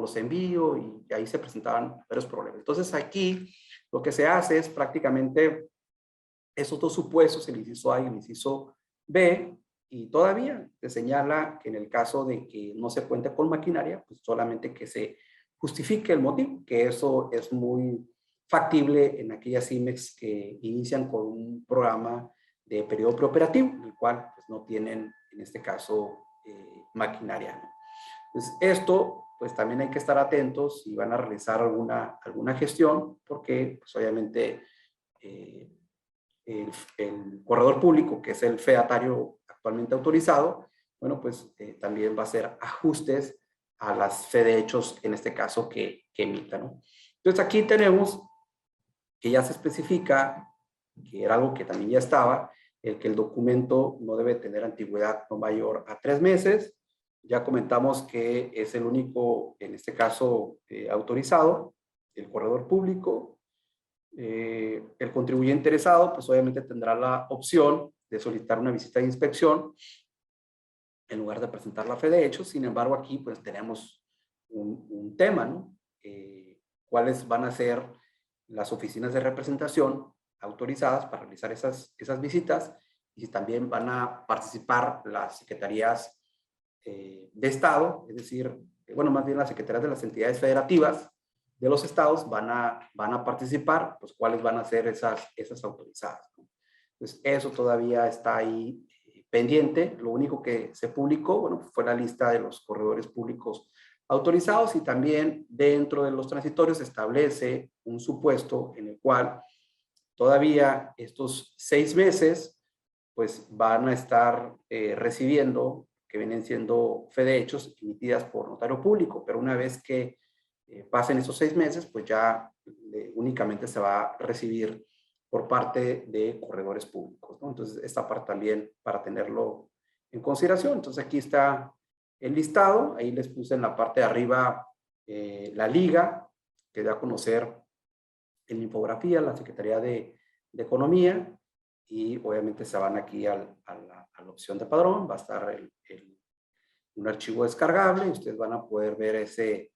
los envío, y ahí se presentaban varios problemas. Entonces aquí lo que se hace es prácticamente esos dos supuestos, el inciso A y el inciso B, y todavía se señala que en el caso de que no se cuente con maquinaria, pues solamente que se justifique el motivo, que eso es muy factible en aquellas IMEX que inician con un programa de periodo preoperativo, el cual pues, no tienen, en este caso, maquinaria, ¿no? Entonces, esto, pues también hay que estar atentos si van a realizar alguna gestión, porque pues, obviamente el corredor público, que es el featario actualmente autorizado, bueno, pues también va a hacer ajustes a las fe de hechos, en este caso, que emita, ¿no? Entonces aquí tenemos que ya se especifica, que era algo que también ya estaba, el que el documento no debe tener antigüedad no mayor a 3 meses. Ya comentamos que es el único, en este caso, autorizado, el corredor público. El contribuyente interesado, pues obviamente tendrá la opción de solicitar una visita de inspección en lugar de presentar la fe de hechos. Sin embargo, aquí pues tenemos un tema, ¿no? ¿Cuáles van a ser las oficinas de representación autorizadas para realizar esas visitas? Y si también van a participar las secretarías de Estado, es decir, bueno, más bien las secretarías de las entidades federativas de los estados van a participar, pues cuáles van a ser esas autorizadas, ¿no? Entonces, eso todavía está ahí pendiente. Lo único que se publicó, bueno, fue la lista de los corredores públicos autorizados, y también dentro de los transitorios se establece un supuesto en el cual todavía estos 6 meses pues van a estar recibiendo, que vienen siendo fe de hechos emitidas por notario público, pero una vez que pasen esos 6 meses, pues ya únicamente se va a recibir por parte de corredores públicos, ¿no? Entonces, esta parte también para tenerlo en consideración. Entonces, aquí está el listado. Ahí les puse en la parte de arriba la liga, que da a conocer en la infografía la Secretaría de Economía, y obviamente se van aquí a la opción de padrón. Va a estar un archivo descargable y ustedes van a poder ver ese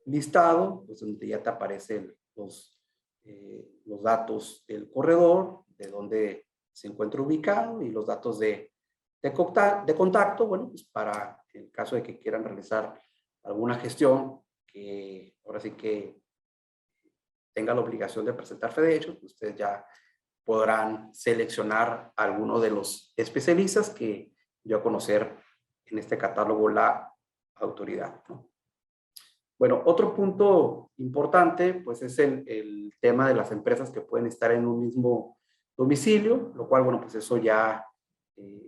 listado, pues donde ya te aparecen los datos del corredor, de dónde se encuentra ubicado, y los datos de contacto, bueno, pues para el caso de que quieran realizar alguna gestión que ahora sí que tenga la obligación de presentar fe de hechos, pues ustedes ya podrán seleccionar a alguno de los especialistas que dio a conocer en este catálogo la autoridad, ¿no? Bueno, otro punto importante, pues es el tema de las empresas que pueden estar en un mismo domicilio, lo cual, bueno, pues eso ya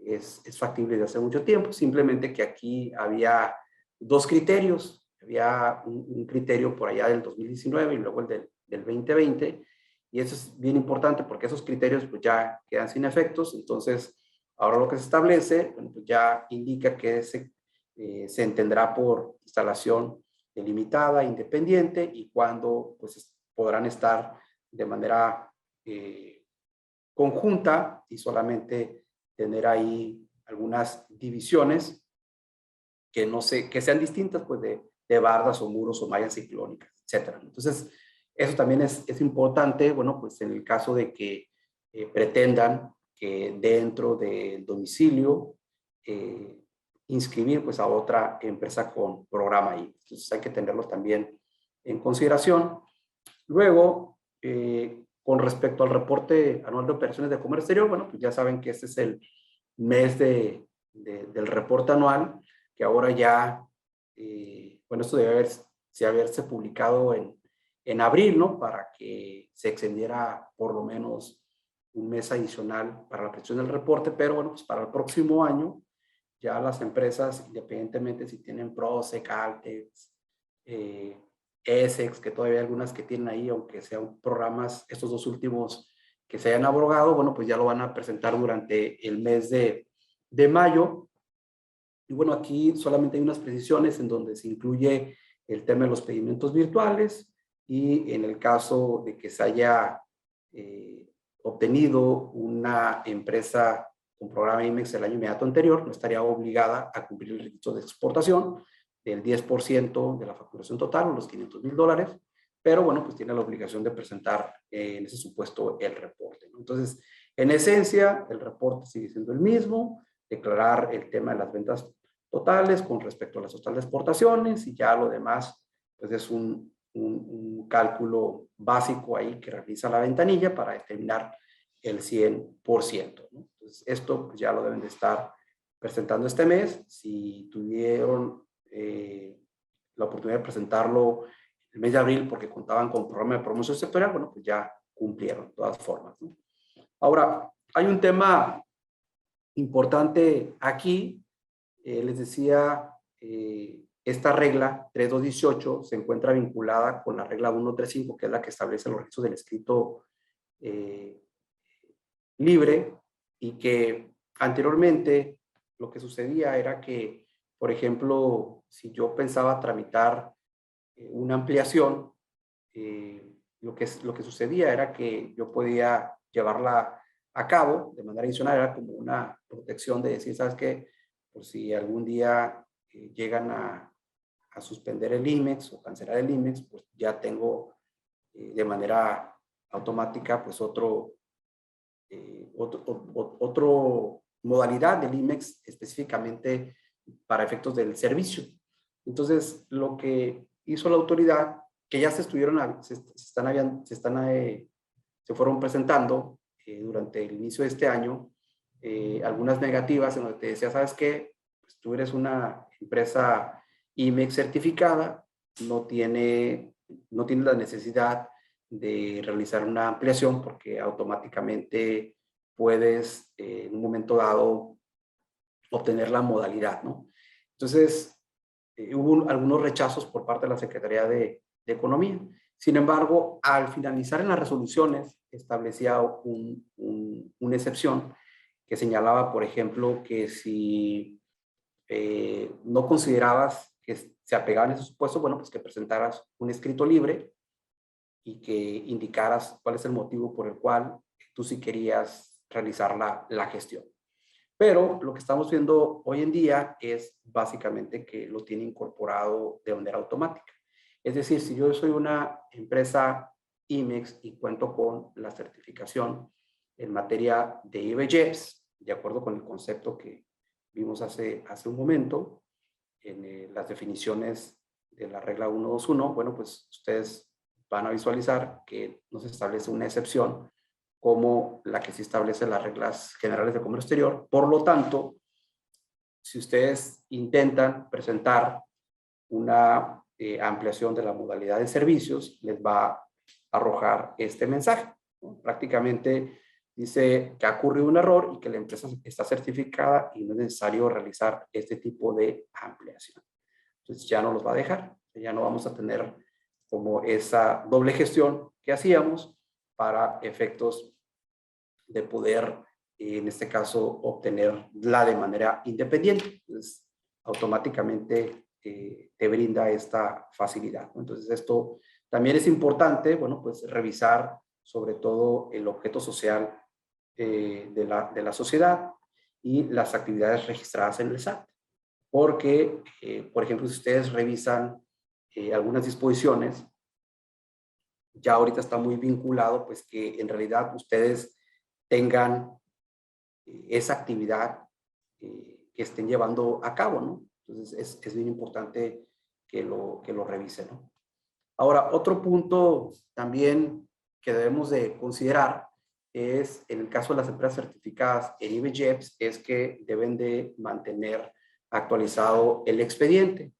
es factible de hace mucho tiempo, simplemente que aquí había dos criterios. Había un criterio por allá del 2019 y luego el del 2020, y eso es bien importante porque esos criterios pues ya quedan sin efectos. Entonces ahora lo que se establece, bueno, pues ya indica que se entenderá por instalación delimitada, independiente, y cuando pues podrán estar de manera conjunta y solamente tener ahí algunas divisiones que no sé, que sean distintas pues de bardas o muros o mallas ciclónicas, etcétera. Entonces, eso también es importante, bueno, pues en el caso de que pretendan que dentro del domicilio inscribir pues a otra empresa con programa ahí. Entonces hay que tenerlo también en consideración. Luego, con respecto al reporte anual de operaciones de comercio exterior, bueno, pues ya saben que este es el mes del reporte anual, que ahora ya, bueno, esto debe haberse publicado en abril, ¿no? Para que se extendiera por lo menos un mes adicional para la prestación del reporte, pero bueno, pues para el próximo año ya las empresas, independientemente si tienen Proce, Caltex, Essex, que todavía hay algunas que tienen ahí, aunque sean programas, estos dos últimos que se hayan abrogado, bueno, pues ya lo van a presentar durante el mes de mayo. Y bueno, aquí solamente hay unas precisiones en donde se incluye el tema de los pedimentos virtuales, y en el caso de que se haya obtenido una empresa con programa IMEX el año inmediato anterior, no estaría obligada a cumplir el requisito de exportación del 10% de la facturación total, o los $500,000, pero bueno, pues tiene la obligación de presentar en ese supuesto el reporte, ¿no? Entonces, en esencia, el reporte sigue siendo el mismo, declarar el tema de las ventas totales con respecto a las totales de exportaciones, y ya lo demás, pues es un cálculo básico ahí que realiza la ventanilla para determinar el 100%, ¿no? Entonces, esto pues ya lo deben de estar presentando este mes. Si tuvieron la oportunidad de presentarlo el mes de abril porque contaban con programa de promoción sectorial, bueno, pues ya cumplieron de todas formas, ¿no? Ahora, hay un tema importante aquí. Les decía, esta regla 3218 se encuentra vinculada con la regla 135, que es la que establece los requisitos del escrito libre, y que anteriormente lo que sucedía era que, por ejemplo, si yo pensaba tramitar una ampliación, lo que sucedía era que yo podía llevarla a cabo de manera adicional, era como una protección de decir, ¿sabes qué? Por si algún día llegan a suspender el IMEX o cancelar el IMEX, pues ya tengo de manera automática pues otro modalidad del IMEX específicamente para efectos del servicio. Entonces, lo que hizo la autoridad, que ya se fueron presentando durante el inicio de este año, algunas negativas en donde te decía, ¿sabes qué? Pues tú eres una empresa IMEX certificada, no tiene la necesidad de realizar una ampliación porque automáticamente puedes en un momento dado obtener la modalidad, ¿no? Entonces, hubo algunos rechazos por parte de la Secretaría de Economía. Sin embargo, al finalizar en las resoluciones, establecía una excepción que señalaba, por ejemplo, que si no considerabas que se apegaban a esos supuestos, bueno, pues que presentaras un escrito libre y que indicaras cuál es el motivo por el cual tú sí querías realizar la gestión. Pero lo que estamos viendo hoy en día es básicamente que lo tiene incorporado de manera automática. Es decir, si yo soy una empresa IMEX y cuento con la certificación en materia de IBJEPS, de acuerdo con el concepto que vimos hace un momento, en las definiciones de la regla 121, bueno, pues ustedes van a visualizar que no se establece una excepción como la que sí establece las reglas generales de comercio exterior. Por lo tanto, si ustedes intentan presentar una ampliación de la modalidad de servicios, les va a arrojar este mensaje, ¿no? Prácticamente dice que ha ocurrido un error y que la empresa está certificada y no es necesario realizar este tipo de ampliación. Entonces ya no los va a dejar, ya no vamos a tener como esa doble gestión que hacíamos para efectos de poder, en este caso, obtenerla de manera independiente. Entonces, automáticamente te brinda esta facilidad, ¿no? Entonces, esto también es importante, bueno, pues revisar sobre todo el objeto social de la sociedad y las actividades registradas en el SAT. Porque, por ejemplo, si ustedes revisan algunas disposiciones, ya ahorita está muy vinculado, pues que en realidad ustedes tengan esa actividad que estén llevando a cabo, ¿no? Entonces es bien importante que lo revisen, ¿no? Ahora, otro punto también que debemos de considerar es, en el caso de las empresas certificadas en IBGEPS, es que deben de mantener actualizado el expediente.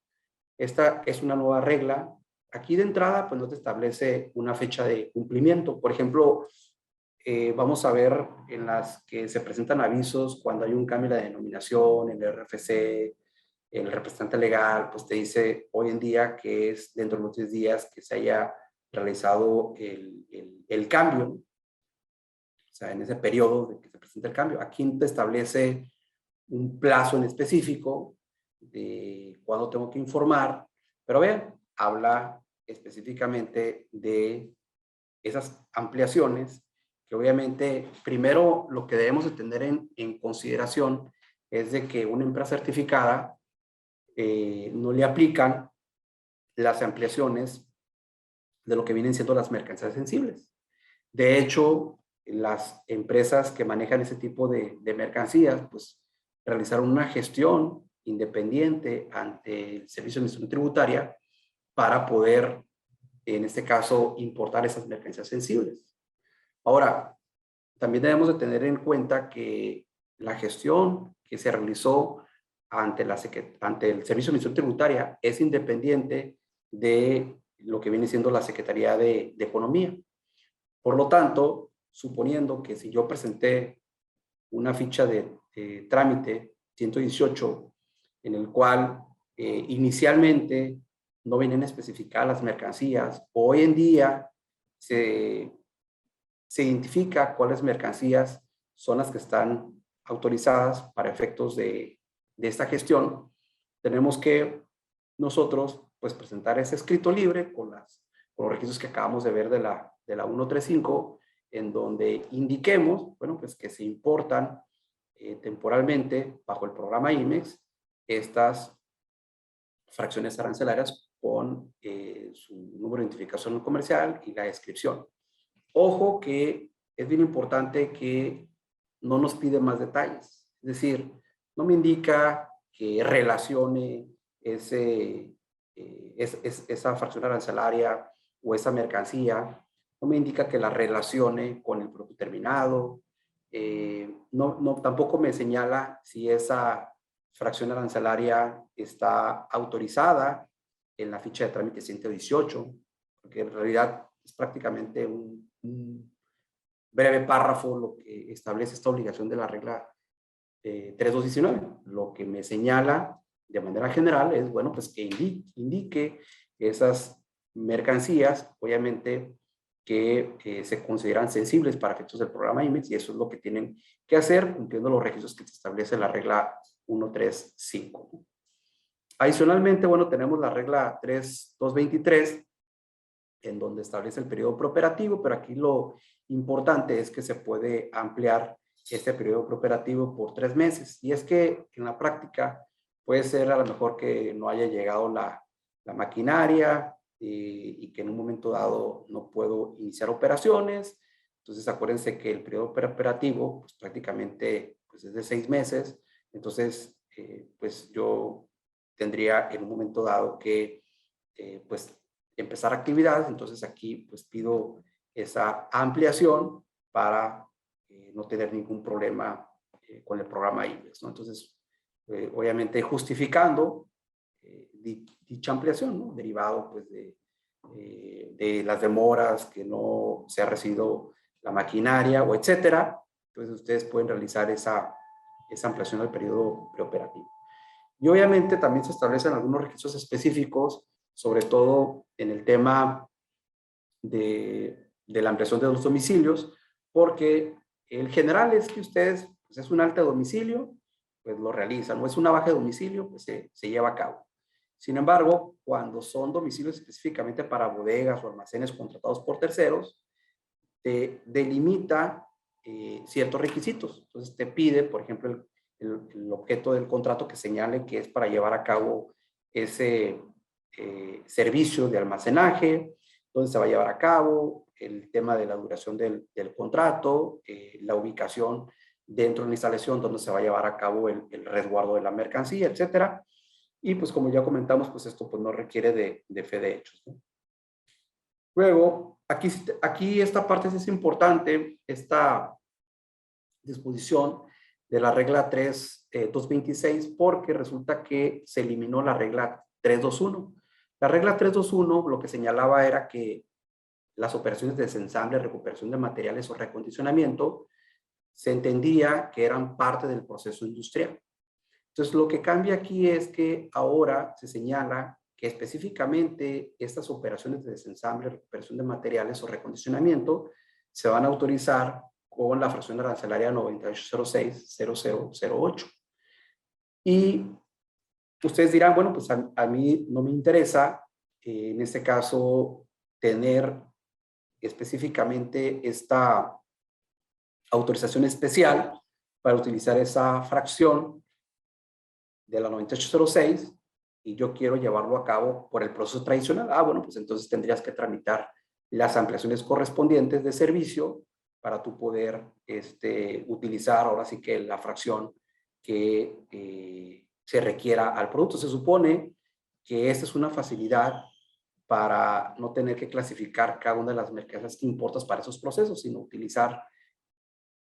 Esta es una nueva regla. Aquí de entrada, pues no te establece una fecha de cumplimiento. Por ejemplo, vamos a ver en las que se presentan avisos cuando hay un cambio de denominación, el RFC, el representante legal, pues te dice hoy en día que es dentro de los 10 días que se haya realizado el cambio, ¿no? O sea, en ese periodo de que se presenta el cambio. Aquí te establece un plazo en específico de cuándo tengo que informar, pero vean, habla específicamente de esas ampliaciones que obviamente primero lo que debemos de tener en consideración es de que una empresa certificada no le aplican las ampliaciones de lo que vienen siendo las mercancías sensibles. De hecho, las empresas que manejan ese tipo de mercancías, pues realizaron una gestión independiente ante el Servicio de Administración Tributaria para poder, en este caso, importar esas mercancías sensibles. Ahora, también debemos de tener en cuenta que la gestión que se realizó ante el Servicio de Administración Tributaria es independiente de lo que viene siendo la Secretaría de Economía. Por lo tanto, suponiendo que si yo presenté una ficha de trámite 118, en el cual inicialmente no vienen especificadas las mercancías, hoy en día se identifica cuáles mercancías son las que están autorizadas para efectos de esta gestión, tenemos que nosotros pues presentar ese escrito libre con los requisitos que acabamos de ver de la 135, en donde indiquemos, bueno, pues que se importan temporalmente bajo el programa IMEX estas fracciones arancelarias con su número de identificación comercial y la descripción. Ojo que es bien importante que no nos pide más detalles. Es decir, no me indica que relacione esa fracción arancelaria o esa mercancía. No me indica que la relacione con el producto terminado. Tampoco me señala si esa fracción arancelaria está autorizada en la ficha de trámite 118, porque en realidad es prácticamente un breve párrafo lo que establece esta obligación de la regla 3219. Lo que me señala de manera general es, bueno, pues que indique esas mercancías, obviamente, que se consideran sensibles para efectos del programa IMEX, y eso es lo que tienen que hacer cumpliendo los requisitos que establece la regla 135. Adicionalmente, bueno, tenemos la regla 3223, en donde establece el periodo preoperativo, pero aquí lo importante es que se puede ampliar este periodo preoperativo por 3 meses. Y es que en la práctica puede ser a lo mejor que no haya llegado la maquinaria y que en un momento dado no puedo iniciar operaciones. Entonces acuérdense que el periodo preoperativo pues, prácticamente pues, es de 6 meses. Entonces pues yo tendría en un momento dado que pues empezar actividades. Entonces aquí pues pido esa ampliación para no tener ningún problema con el programa IMEX, ¿no? Entonces, obviamente justificando dicha ampliación, ¿no? Derivado pues de las demoras, que no se ha recibido la maquinaria o etcétera, entonces ustedes pueden realizar esa ampliación del periodo preoperativo. Y obviamente también se establecen algunos requisitos específicos, sobre todo en el tema de la ampliación de los domicilios, porque el general es que ustedes, pues es un alta de domicilio, pues lo realizan, o es una baja de domicilio, pues se lleva a cabo. Sin embargo, cuando son domicilios específicamente para bodegas o almacenes contratados por terceros, te delimita ciertos requisitos. Entonces te pide, por ejemplo, el objeto del contrato que señale que es para llevar a cabo ese servicio de almacenaje, dónde se va a llevar a cabo, el tema de la duración del contrato, la ubicación dentro de la instalación donde se va a llevar a cabo el resguardo de la mercancía, etcétera. Y pues como ya comentamos, pues esto pues no requiere de fe de hechos, ¿no? Luego, aquí esta parte es importante, esta disposición de la regla 3.226, porque resulta que se eliminó la regla 3.2.1. La regla 3.2.1 lo que señalaba era que las operaciones de desensamble, recuperación de materiales o recondicionamiento se entendía que eran parte del proceso industrial. Entonces, lo que cambia aquí es que ahora se señala que específicamente estas operaciones de desensamble, recuperación de materiales o recondicionamiento se van a autorizar con la fracción arancelaria 9806-0008. Y ustedes dirán, bueno, pues a mí no me interesa, en este caso, tener específicamente esta autorización especial para utilizar esa fracción de la 9806 y yo quiero llevarlo a cabo por el proceso tradicional. Bueno, pues entonces tendrías que tramitar las ampliaciones correspondientes de servicio para tú poder utilizar ahora sí que la fracción que se requiera al producto. Se supone que esta es una facilidad para no tener que clasificar cada una de las mercancías que importas para esos procesos, sino utilizar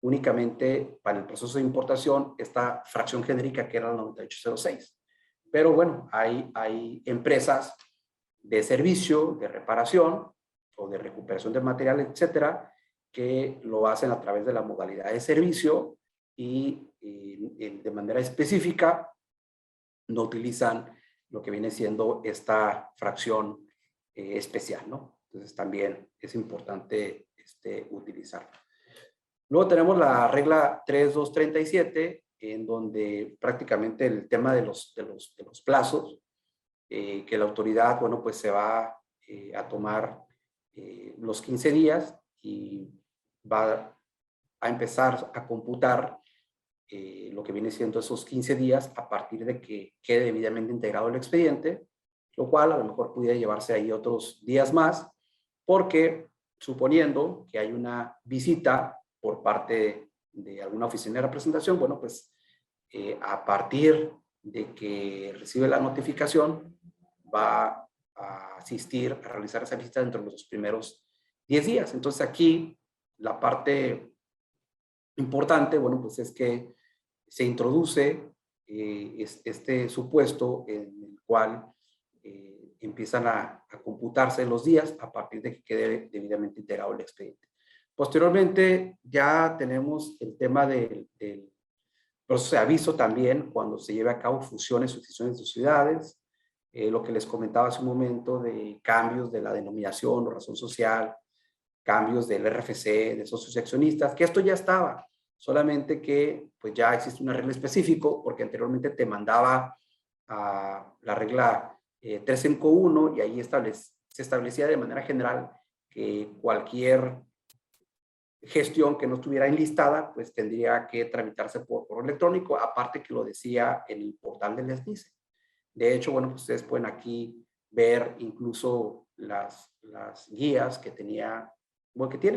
únicamente para el proceso de importación esta fracción genérica que era la 9806. Pero bueno, hay empresas de servicio, de reparación o de recuperación de material, etcétera, que lo hacen a través de la modalidad de servicio y de manera específica no utilizan lo que viene siendo esta fracción especial, ¿no? Entonces también es importante utilizarlo. Luego tenemos la regla 3.237, en donde prácticamente el tema de los plazos, que la autoridad, bueno, pues se va a tomar los 15 días y va a empezar a computar lo que viene siendo esos 15 días a partir de que quede debidamente integrado el expediente, lo cual a lo mejor pudiera llevarse ahí otros días más, porque suponiendo que hay una visita por parte de alguna oficina de representación, bueno, pues a partir de que recibe la notificación, va a asistir a realizar esa visita dentro de los primeros 10 días. Entonces aquí la parte importante, bueno, pues es que se introduce este supuesto en el cual empiezan a computarse los días a partir de que quede debidamente integrado el expediente. Posteriormente ya tenemos el tema del proceso de aviso también cuando se lleve a cabo fusiones o sucesiones de ciudades, lo que les comentaba hace un momento de cambios de la denominación o razón social, cambios del RFC, de socios y accionistas, que esto ya estaba, solamente que pues ya existe una regla específica porque anteriormente te mandaba a la regla 351 y ahí se establecía de manera general que cualquier gestión que no estuviera enlistada, pues tendría que tramitarse por correo electrónico, aparte que lo decía en el portal del SNICE. De hecho, bueno, pues ustedes pueden aquí ver incluso las guías que tiene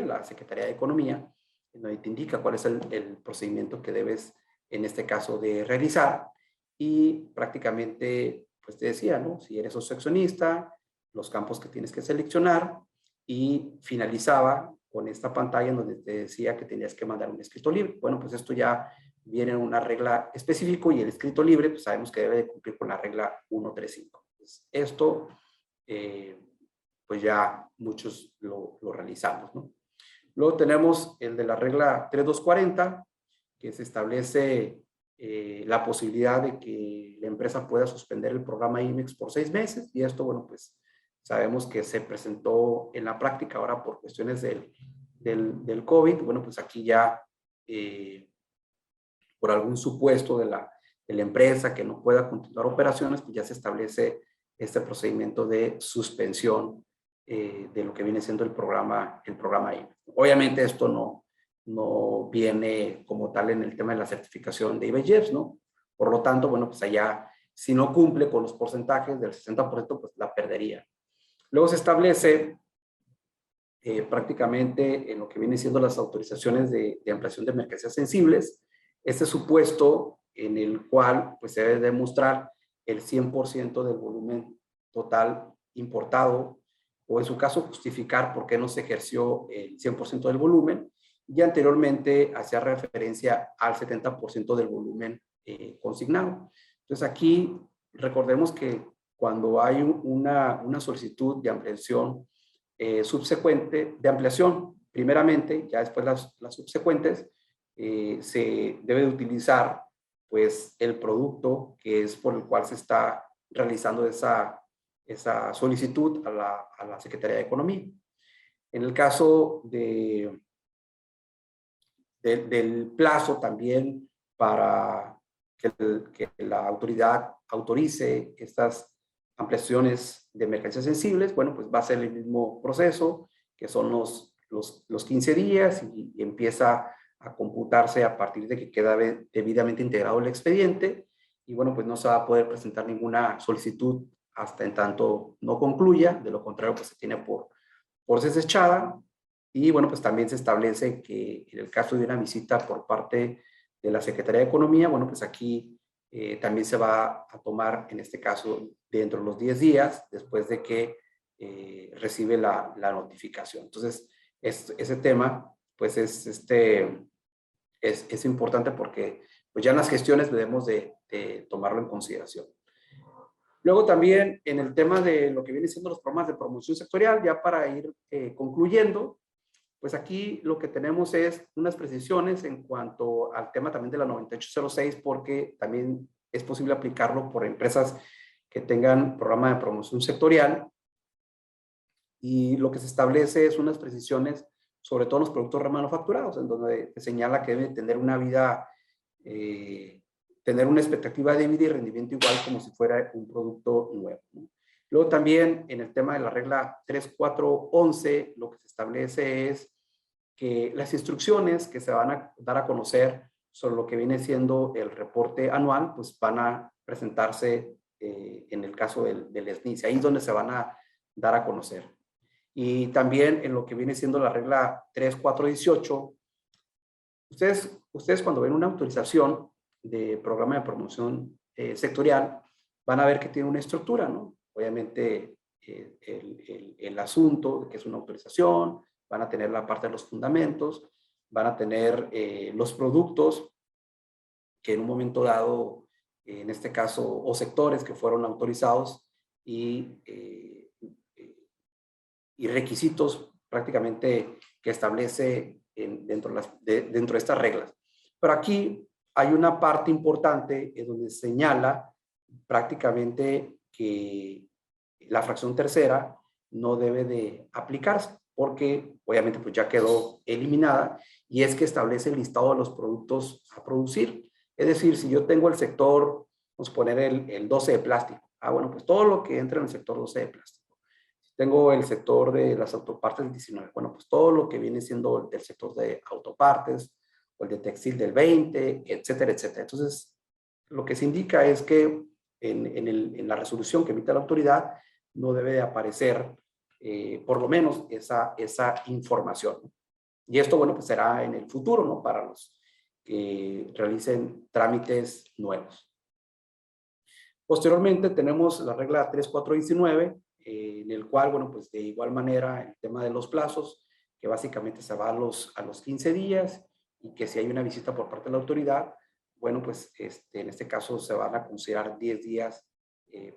la Secretaría de Economía, donde te indica cuál es el procedimiento que debes, en este caso, de realizar. Y prácticamente, pues te decía, ¿no? Si eres socio accionista, los campos que tienes que seleccionar, y finalizaba con esta pantalla en donde te decía que tenías que mandar un escrito libre. Bueno, pues esto ya viene en una regla específica y el escrito libre, pues sabemos que debe de cumplir con la regla 135. Pues esto, pues ya muchos lo realizamos, ¿no? Luego tenemos el de la regla 3240, que se establece la posibilidad de que la empresa pueda suspender el programa IMEX por 6 meses. Y esto, bueno, pues sabemos que se presentó en la práctica ahora por cuestiones del COVID. Bueno, pues aquí ya por algún supuesto de la empresa que no pueda continuar operaciones, pues ya se establece este procedimiento de suspensión de lo que viene siendo el programa IMEX. Obviamente esto no viene como tal en el tema de la certificación de IBEX, ¿no? Por lo tanto, bueno, pues allá, si no cumple con los porcentajes del 60%, pues la perdería. Luego se establece prácticamente en lo que viene siendo las autorizaciones de ampliación de mercancías sensibles, este supuesto en el cual pues se debe demostrar el 100% del volumen total importado, o en su caso justificar por qué no se ejerció el 100% del volumen, y anteriormente hacía referencia al 70% del volumen consignado. Entonces aquí recordemos que cuando hay una solicitud de ampliación subsecuente, de ampliación primeramente, ya después las subsecuentes, se debe de utilizar pues el producto que es por el cual se está realizando esa solicitud a la Secretaría de Economía. En el caso del plazo también para que la autoridad autorice estas ampliaciones de mercancías sensibles, bueno, pues va a ser el mismo proceso, que son los 15 días y empieza a computarse a partir de que queda debidamente integrado el expediente, y bueno, pues no se va a poder presentar ninguna solicitud hasta en tanto no concluya. De lo contrario, pues se tiene por desechada. Y bueno, pues también se establece que en el caso de una visita por parte de la Secretaría de Economía, bueno, pues aquí también se va a tomar, en este caso, dentro de los 10 días después de que recibe la notificación. Entonces, ese tema, pues es importante porque pues ya en las gestiones debemos de tomarlo en consideración. Luego también en el tema de lo que viene siendo los programas de promoción sectorial, ya para ir concluyendo, pues aquí lo que tenemos es unas precisiones en cuanto al tema también de la 9806, porque también es posible aplicarlo por empresas que tengan programa de promoción sectorial. Y lo que se establece es unas precisiones sobre todo los productos remanufacturados, en donde se señala que deben tener una vida, tener una expectativa de vida y rendimiento igual como si fuera un producto nuevo, ¿no? Luego también en el tema de la regla 3411, lo que se establece es que las instrucciones que se van a dar a conocer sobre lo que viene siendo el reporte anual, pues van a presentarse en el caso del SNICE, ahí es donde se van a dar a conocer. Y también en lo que viene siendo la regla 3418, ustedes cuando ven una autorización de programa de promoción sectorial, van a ver que tiene una estructura, ¿no? Obviamente el asunto de que es una autorización, van a tener la parte de los fundamentos, van a tener los productos que en un momento dado, en este caso, o sectores que fueron autorizados y requisitos prácticamente que establece dentro de estas reglas. Pero aquí hay una parte importante en donde señala prácticamente que la fracción tercera no debe de aplicarse, porque obviamente pues ya quedó eliminada, y es que establece el listado de los productos a producir. Es decir, si yo tengo el sector, vamos a poner el 12 de plástico, bueno, pues todo lo que entra en el sector 12 de plástico. Tengo el sector de las autopartes del 19. Bueno, pues todo lo que viene siendo el sector de autopartes o el de textil del 20, etcétera, etcétera. Entonces, lo que se indica es que en la resolución que emite la autoridad no debe de aparecer por lo menos esa información. Y esto, bueno, pues será en el futuro, ¿no? Para los que realicen trámites nuevos. Posteriormente tenemos la regla 3419, en el cual, bueno, pues de igual manera el tema de los plazos, que básicamente se va a los 15 días, y que si hay una visita por parte de la autoridad, bueno, pues en este caso se van a considerar 10 días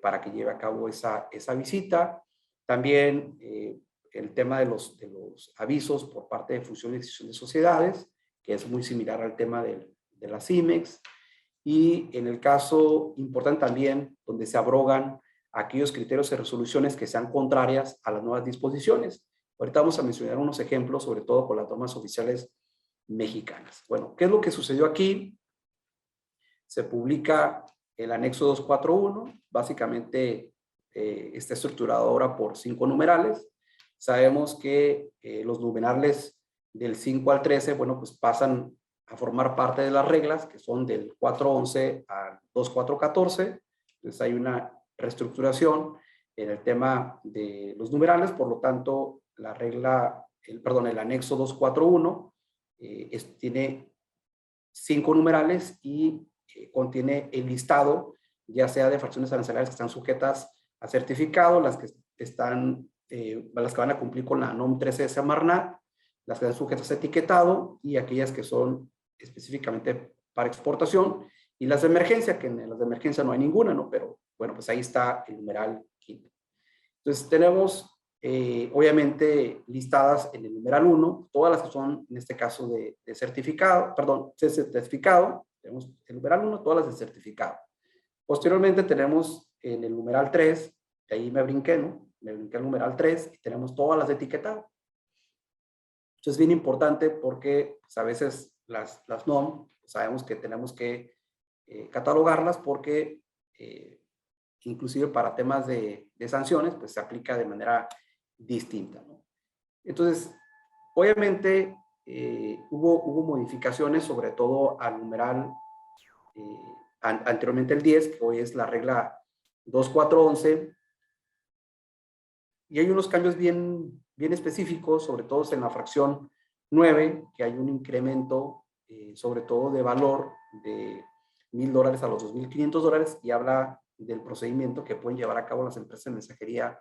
para que lleve a cabo esa visita. También el tema de los avisos por parte de fusión y decisión de sociedades, que es muy similar al tema de las IMEX. Y en el caso importante también, donde se abrogan aquellos criterios y resoluciones que sean contrarias a las nuevas disposiciones. Ahorita vamos a mencionar unos ejemplos, sobre todo con las normas oficiales mexicanas. Bueno, ¿qué es lo que sucedió aquí? Se publica el anexo 241, básicamente está estructurado ahora por 5 numerales. Sabemos que los numerales del 5 al 13, bueno, pues pasan a formar parte de las reglas, que son del 411 al 2414. Entonces hay una reestructuración en el tema de los numerales, por lo tanto, la regla, el anexo 241 tiene 5 numerales y contiene el listado, ya sea de fracciones arancelarias que están sujetas a certificado, las que van a cumplir con la NOM 13 de Semarnat, las que están sujetas a etiquetado y aquellas que son específicamente para exportación, y las de emergencia, que en las de emergencia no hay ninguna, ¿no? Pero bueno, pues ahí está el numeral quinto. Entonces tenemos, obviamente, listadas en el numeral 1, todas las que son, en este caso, de certificado, tenemos el numeral 1, todas las de certificado. Posteriormente tenemos en el numeral 3, que ahí me brinqué, ¿no? Me brinqué el numeral 3 y tenemos todas las de etiquetado. Esto es bien importante porque pues, a veces las NOM, sabemos que tenemos que catalogarlas porque inclusive para temas de sanciones, pues se aplica de manera distinta, ¿no? Entonces, obviamente hubo modificaciones, sobre todo al numeral anteriormente el 10, que hoy es la regla 2411, y hay unos cambios bien específicos, sobre todo en la fracción 9, que hay un incremento, sobre todo de valor de $1,000 a los $2,500, y habla del procedimiento que pueden llevar a cabo las empresas de mensajería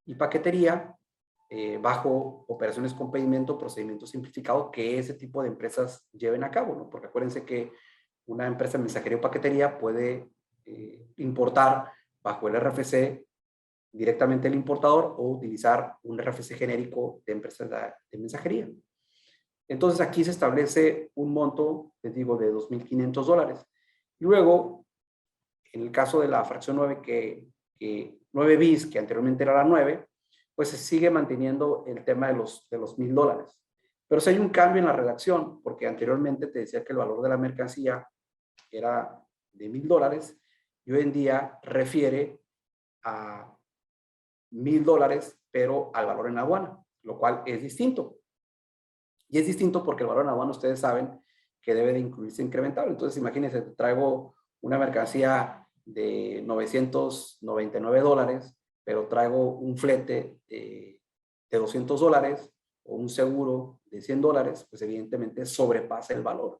y paquetería bajo operaciones con pedimento, procedimiento simplificado, que ese tipo de empresas lleven a cabo, ¿no? Porque acuérdense que una empresa de mensajería o paquetería puede importar bajo el RFC directamente el importador o utilizar un RFC genérico de empresas de mensajería. Entonces aquí se establece un monto, les digo, de $2,500. Luego, en el caso de la fracción 9, que 9 bis, que anteriormente era la 9, pues se sigue manteniendo el tema de los $1,000. Pero si hay un cambio en la redacción, porque anteriormente te decía que el valor de la mercancía era de $1,000 y hoy en día refiere a $1,000, pero al valor en aduana, lo cual es distinto. Y es distinto porque el valor en aduana, ustedes saben que debe de incluirse incrementable. Entonces, imagínense, traigo una mercancía de $999, pero traigo un flete de $200 o un seguro de $100, pues evidentemente sobrepasa el valor.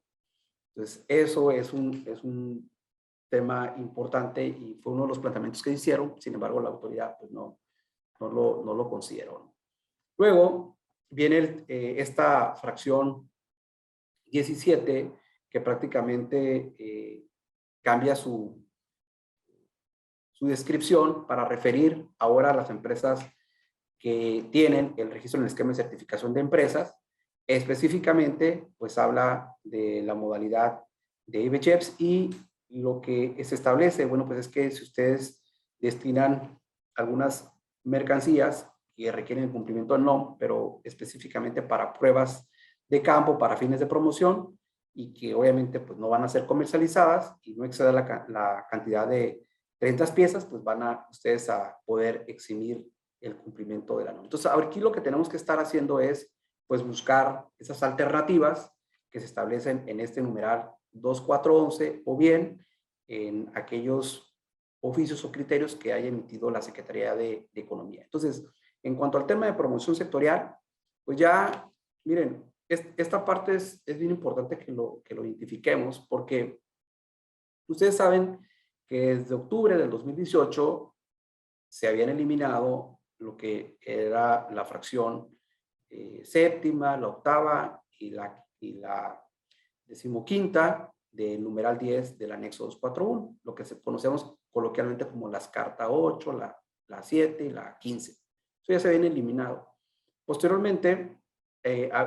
Entonces, eso es un tema importante y fue uno de los planteamientos que hicieron. Sin embargo, la autoridad pues no lo consideró. Luego viene esta fracción 17, que prácticamente cambia su descripción para referir ahora a las empresas que tienen el registro en el esquema de certificación de empresas. Específicamente, pues habla de la modalidad de IBCHEPS, y lo que se establece, bueno, pues es que si ustedes destinan algunas mercancías que requieren el cumplimiento del NOM, pero específicamente para pruebas de campo, para fines de promoción, y que obviamente pues no van a ser comercializadas y no exceda la cantidad de 30 piezas, pues van a ustedes a poder eximir el cumplimiento de la NOM. Entonces, aquí lo que tenemos que estar haciendo es pues buscar esas alternativas que se establecen en este numeral 2411 o bien en aquellos oficios o criterios que haya emitido la Secretaría de Economía. Entonces, en cuanto al tema de promoción sectorial, pues ya, miren, esta parte es bien importante que lo identifiquemos, porque ustedes saben que desde octubre del 2018 se habían eliminado lo que era la fracción séptima, la octava y la decimoquinta del numeral 10 del anexo 241, lo que conocemos coloquialmente como las carta 8, la 7 y la 15. Eso ya se habían eliminado. Posteriormente,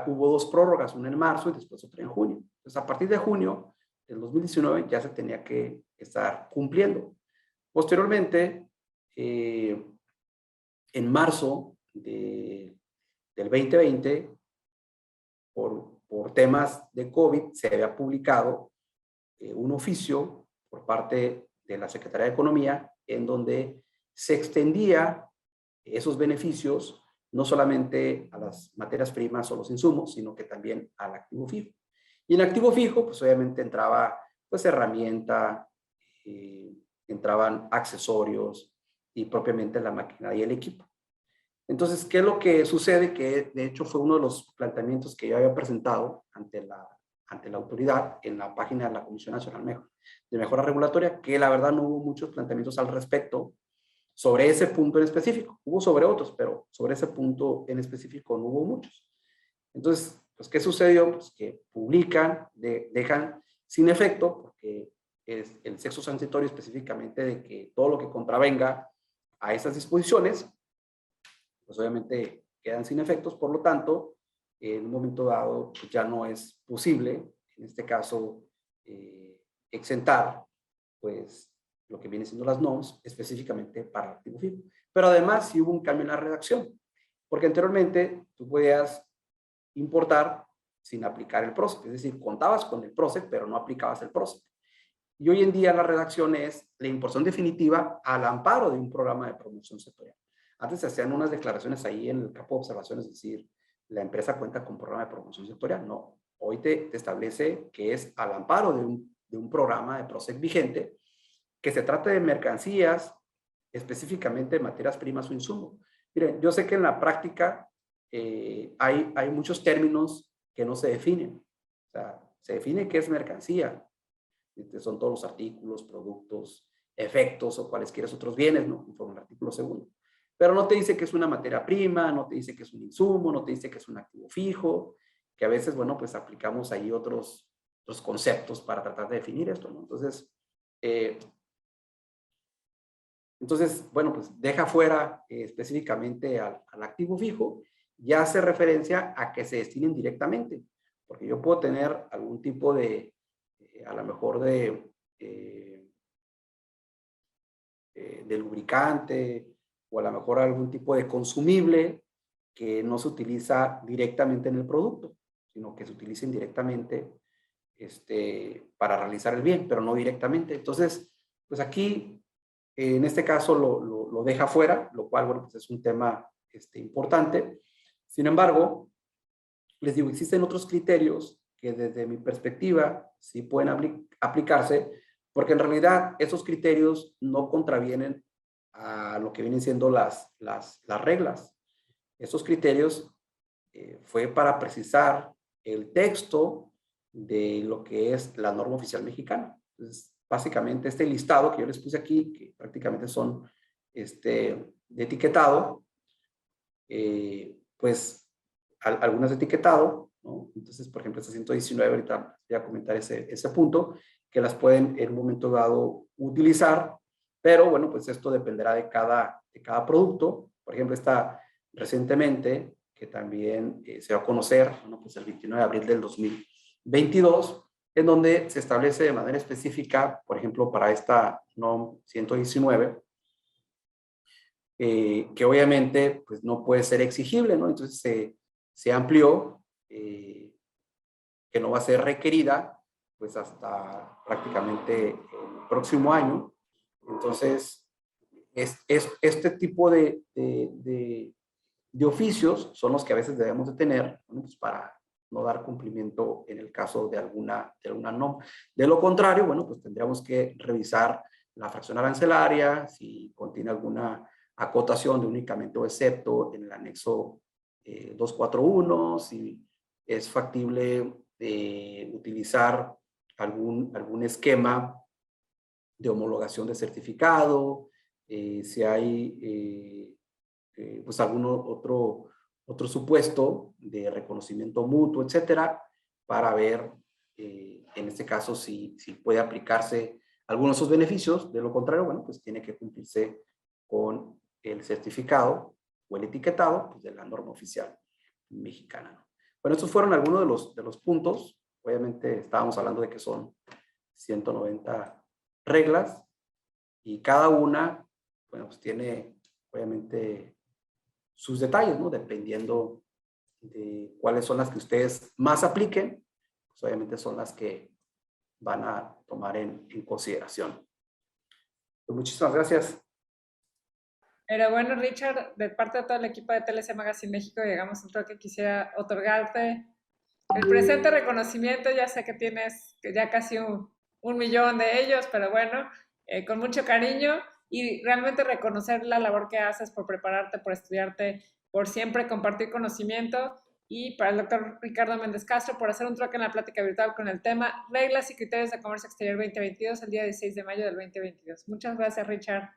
hubo 2 prórrogas, una en marzo y después otra en junio. Entonces, a partir de junio del 2019 ya se tenía que estar cumpliendo. Posteriormente, en marzo del 2020, por temas de COVID, se había publicado un oficio por parte de la Secretaría de Economía en donde se extendía esos beneficios no solamente a las materias primas o los insumos, sino que también al activo fijo. Y en activo fijo, pues obviamente entraba pues herramienta, entraban accesorios y propiamente la máquina y el equipo. Entonces, ¿qué es lo que sucede? Que de hecho fue uno de los planteamientos que yo había presentado ante la autoridad en la página de la Comisión Nacional de Mejora Regulatoria, que la verdad no hubo muchos planteamientos al respecto sobre ese punto en específico. Hubo sobre otros, pero sobre ese punto en específico no hubo muchos. Entonces, pues, ¿qué sucedió? Pues que publican, dejan sin efecto, porque es el sexo transitorio específicamente de que todo lo que contravenga a esas disposiciones, pues obviamente quedan sin efectos. Por lo tanto, en un momento dado pues ya no es posible, en este caso, exentar pues lo que viene siendo las NOMS específicamente para el activo fijo. Pero además sí hubo un cambio en la redacción, porque anteriormente tú podías importar sin aplicar el PROSEC, es decir, contabas con el PROSEC, pero no aplicabas el PROSEC. Y hoy en día la redacción es la importación definitiva al amparo de un programa de promoción sectorial. Antes se hacían unas declaraciones ahí en el campo de observaciones, es decir, la empresa cuenta con programa de promoción sectorial. No, hoy te establece que es al amparo de un programa de PROSEC vigente, que se trate de mercancías, específicamente materias primas o insumos. Miren, yo sé que en la práctica hay muchos términos que no se definen. O sea, se define qué es mercancía. Son todos los artículos, productos, efectos o cualesquiera otros bienes, ¿no? Conforme al artículo 2. Pero no te dice que es una materia prima, no te dice que es un insumo, no te dice que es un activo fijo, que a veces, bueno, pues aplicamos ahí otros conceptos para tratar de definir esto, ¿no? Entonces, bueno, pues deja fuera específicamente al activo fijo y hace referencia a que se destinen directamente, porque yo puedo tener algún tipo de, a lo mejor de lubricante o a lo mejor algún tipo de consumible que no se utiliza directamente en el producto, sino que se utiliza indirectamente para realizar el bien, pero no directamente. Entonces, pues aquí, en este caso, lo deja fuera, lo cual, bueno, pues es un tema importante. Sin embargo, les digo, existen otros criterios que desde mi perspectiva sí pueden aplicarse, porque en realidad esos criterios no contravienen a lo que vienen siendo las reglas. Estos criterios fue para precisar el texto de lo que es la norma oficial mexicana. Entonces, básicamente este listado que yo les puse aquí, que prácticamente son de etiquetado, pues algunas de etiquetado, ¿no? Entonces, por ejemplo, esta 119, ahorita voy a comentar ese punto, que las pueden en un momento dado utilizar, pero bueno, pues esto dependerá de cada producto. Por ejemplo, esta recientemente, que también se va a conocer, bueno, pues el 29 de abril del 2022, en donde se establece de manera específica, por ejemplo, para esta NOM 119, que obviamente pues no puede ser exigible, ¿no? Entonces se amplió, que no va a ser requerida pues hasta prácticamente el próximo año. Entonces, este tipo de oficios son los que a veces debemos de tener, ¿no? Pues para no dar cumplimiento en el caso de alguna NOM. De lo contrario, bueno, pues tendríamos que revisar la fracción arancelaria, si contiene alguna acotación de únicamente o excepto en el anexo 241, si es factible utilizar algún esquema de homologación de certificado, si hay pues algún otro supuesto de reconocimiento mutuo, etcétera, para ver en este caso si puede aplicarse algunos de esos beneficios. De lo contrario, bueno, pues tiene que cumplirse con el certificado o el etiquetado pues, de la norma oficial mexicana, ¿no? Bueno, estos fueron algunos de los puntos. Obviamente estábamos hablando de que son 190 reglas y cada una, bueno, pues tiene obviamente sus detalles, ¿no? Dependiendo de cuáles son las que ustedes más apliquen, pues obviamente son las que van a tomar en consideración. Pues muchísimas gracias. Pero bueno, Richard, de parte de todo el equipo de TLC Magazine México, llegamos a un toque que quisiera otorgarte el presente reconocimiento. Ya sé que tienes ya casi un millón de ellos, pero bueno, con mucho cariño y realmente reconocer la labor que haces por prepararte, por estudiarte, por siempre compartir conocimiento, y para el doctor Ricardo Méndez Castro por hacer un troque en la plática virtual con el tema Reglas y Criterios de Comercio Exterior 2022 el día 16 de mayo del 2022. Muchas gracias, Richard.